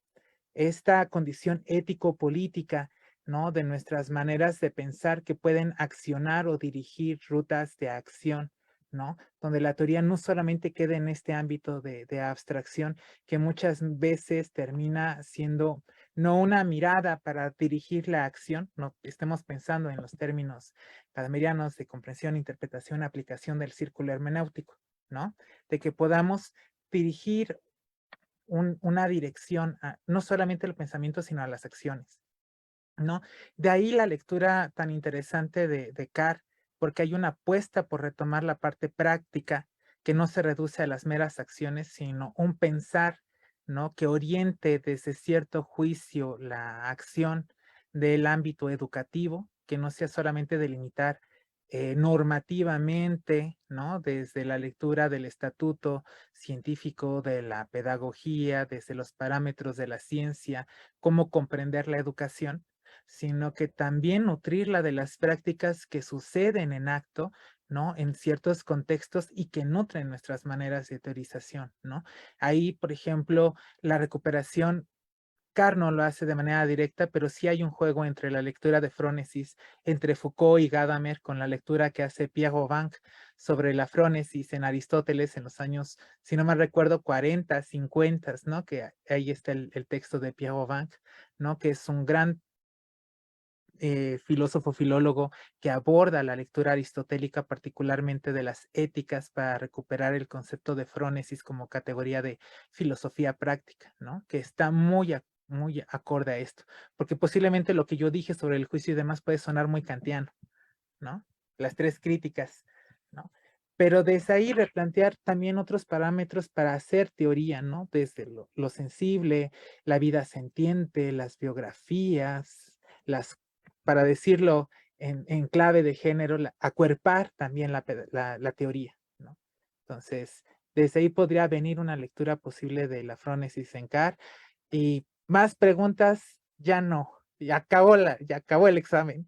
Esta condición ético-política ¿no? De nuestras maneras de pensar que pueden accionar o dirigir rutas de acción, ¿no? Donde la teoría no solamente quede en este ámbito de abstracción, que muchas veces termina siendo no una mirada para dirigir la acción, no estemos pensando en los términos padmerianos de comprensión, interpretación, aplicación del círculo hermenéutico, ¿no? De que podamos dirigir una dirección, no solamente al pensamiento, sino a las acciones, ¿no? De ahí la lectura tan interesante de Carr, porque hay una apuesta por retomar la parte práctica que no se reduce a las meras acciones, sino un pensar, ¿no? Que oriente desde cierto juicio la acción del ámbito educativo, que no sea solamente delimitar normativamente, ¿no? Desde la lectura del estatuto científico, de la pedagogía, desde los parámetros de la ciencia, cómo comprender la educación, sino que también nutrirla de las prácticas que suceden en acto, ¿no? En ciertos contextos y que nutren nuestras maneras de teorización, ¿no? Ahí, por ejemplo, la recuperación, Carr no lo hace de manera directa, pero sí hay un juego entre la lectura de frónesis entre Foucault y Gadamer con la lectura que hace Pierre Aubin sobre la frónesis en Aristóteles en los años, si no mal recuerdo, 40, 50, ¿no? Que ahí está el texto de Pierre Aubin, ¿no? Que es un gran filósofo filólogo que aborda la lectura aristotélica, particularmente de las éticas, para recuperar el concepto de frónesis como categoría de filosofía práctica, ¿no? Que está muy acorde a esto, porque posiblemente lo que yo dije sobre el juicio y demás puede sonar muy kantiano, ¿no? Las tres críticas, ¿no? Pero desde ahí replantear también otros parámetros para hacer teoría, ¿no? Desde lo sensible, la vida sentiente, las biografías, para decirlo en clave de género, acuerpar también la teoría, ¿no? Entonces, desde ahí podría venir una lectura posible de la frónesis en Carr. Y más preguntas, ya no. Ya acabó el examen.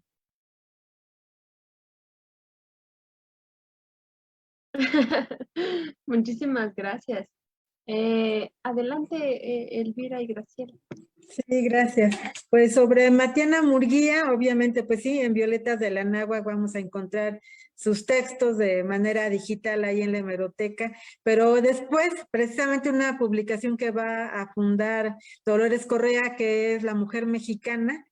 Muchísimas gracias. Adelante, Elvira y Graciela. Sí, gracias. Pues sobre Matiana Murguía, obviamente, pues sí, en Violetas de la Náhuac vamos a encontrar sus textos de manera digital ahí en la hemeroteca, pero después, precisamente una publicación que va a fundar Dolores Correa, que es La Mujer Mexicana,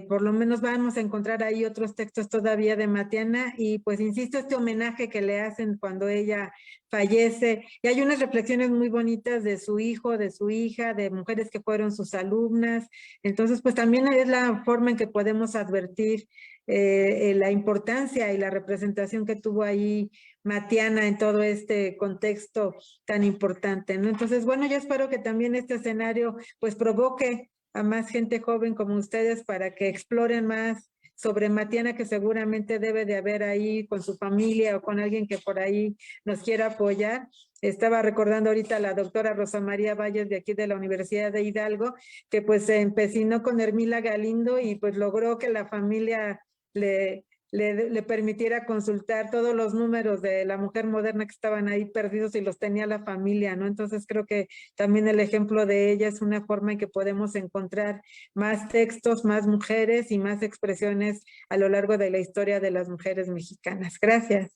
por lo menos vamos a encontrar ahí otros textos todavía de Matiana y pues insisto, este homenaje que le hacen cuando ella fallece, y hay unas reflexiones muy bonitas de su hijo, de su hija, de mujeres que fueron sus alumnas, entonces pues también es la forma en que podemos advertir la importancia y la representación que tuvo ahí Matiana en todo este contexto tan importante, ¿no? Entonces, bueno, yo espero que también este escenario pues provoque a más gente joven como ustedes para que exploren más sobre Matiana, que seguramente debe de haber ahí con su familia o con alguien que por ahí nos quiera apoyar. Estaba recordando ahorita a la doctora Rosa María Valles de aquí de la Universidad de Hidalgo, que pues se empecinó con Hermila Galindo y pues logró que la familia le permitiera consultar todos los números de la mujer moderna que estaban ahí perdidos y los tenía la familia, ¿no? Entonces creo que también el ejemplo de ella es una forma en que podemos encontrar más textos, más mujeres y más expresiones a lo largo de la historia de las mujeres mexicanas. Gracias.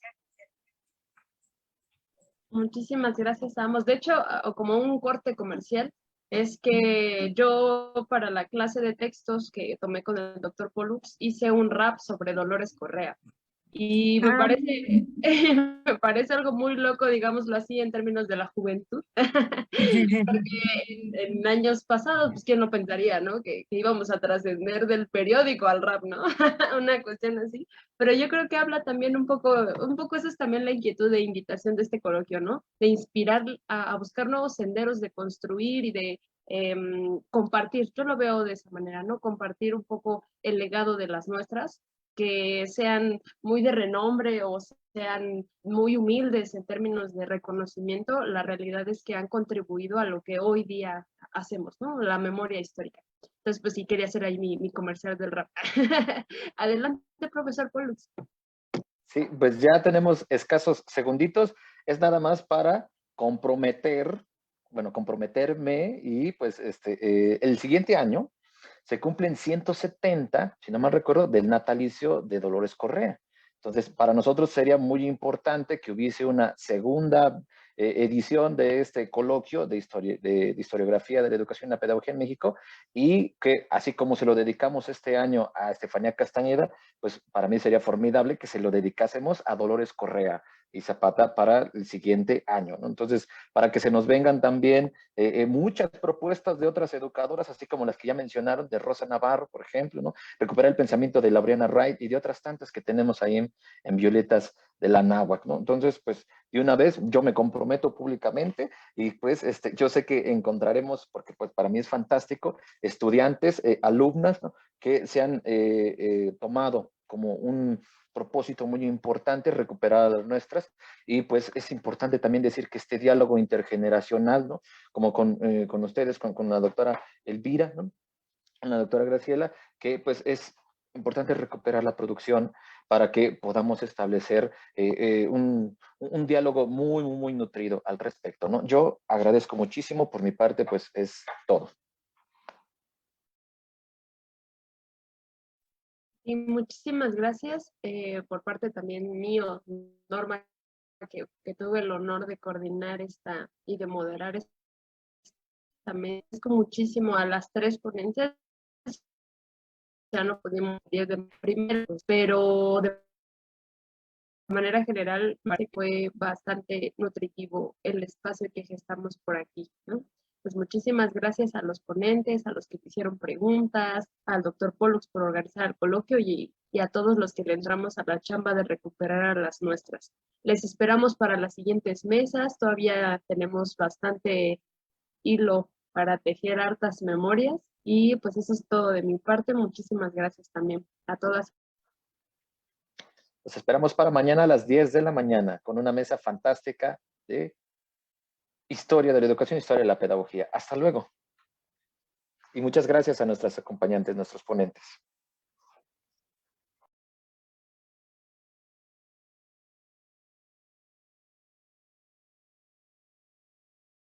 Muchísimas gracias a ambos. De hecho, como un corte comercial, es que yo para la clase de textos que tomé con el doctor Pollux hice un rap sobre Dolores Correa. Y me parece algo muy loco, digámoslo así, en términos de la juventud. Porque en años pasados, pues quién no pensaría, ¿no? Que íbamos a trascender del periódico al rap, ¿no? Una cuestión así. Pero yo creo que habla también un poco esa es también la inquietud de invitación de este coloquio, ¿no? De inspirar a buscar nuevos senderos, de construir y de compartir. Yo lo veo de esa manera, ¿no? Compartir un poco el legado de las nuestras, que sean muy de renombre o sean muy humildes en términos de reconocimiento, la realidad es que han contribuido a lo que hoy día hacemos, ¿no? La memoria histórica. Entonces, pues sí, quería hacer ahí mi comercial del rap. Adelante, profesor Pollux. Sí, pues ya tenemos escasos segunditos. Es nada más para comprometerme y pues el siguiente año se cumplen 170, si no mal recuerdo, del natalicio de Dolores Correa. Entonces, para nosotros sería muy importante que hubiese una segunda edición de este coloquio de historiografía de la educación y la pedagogía en México, y que así como se lo dedicamos este año a Estefanía Castañeda, pues para mí sería formidable que se lo dedicásemos a Dolores Correa y Zapata para el siguiente año, ¿no? Entonces, para que se nos vengan también muchas propuestas de otras educadoras, así como las que ya mencionaron, de Rosa Navarro, por ejemplo, ¿no? Recuperar el pensamiento de Laureana Wright y de otras tantas que tenemos ahí en Violetas de la Náhuac, ¿no? Entonces, pues, de una vez, yo me comprometo públicamente y pues, yo sé que encontraremos, porque pues para mí es fantástico, estudiantes, alumnas, ¿no? Que se han tomado como un propósito muy importante, recuperar las nuestras, y pues es importante también decir que este diálogo intergeneracional, ¿no? Como con ustedes, con la doctora Elvira, ¿no? La doctora Graciela, que pues es importante recuperar la producción para que podamos establecer un diálogo muy, muy, muy nutrido al respecto, ¿no? Yo agradezco muchísimo, por mi parte, pues es todo. Y muchísimas gracias por parte también mío, Norma, que tuve el honor de coordinar esta y de moderar esta. También agradezco muchísimo a las 3 ponencias. Ya no pudimos ir de primero, pero de manera general fue bastante nutritivo el espacio que gestamos por aquí, ¿no? Pues muchísimas gracias a los ponentes, a los que hicieron preguntas, al doctor Pollux por organizar el coloquio y a todos los que le entramos a la chamba de recuperar a las nuestras. Les esperamos para las siguientes mesas, todavía tenemos bastante hilo para tejer hartas memorias y pues eso es todo de mi parte. Muchísimas gracias también a todas. Los esperamos para mañana a las 10 de la mañana con una mesa fantástica de historia de la educación, historia de la pedagogía. Hasta luego. Y muchas gracias a nuestras acompañantes, nuestros ponentes.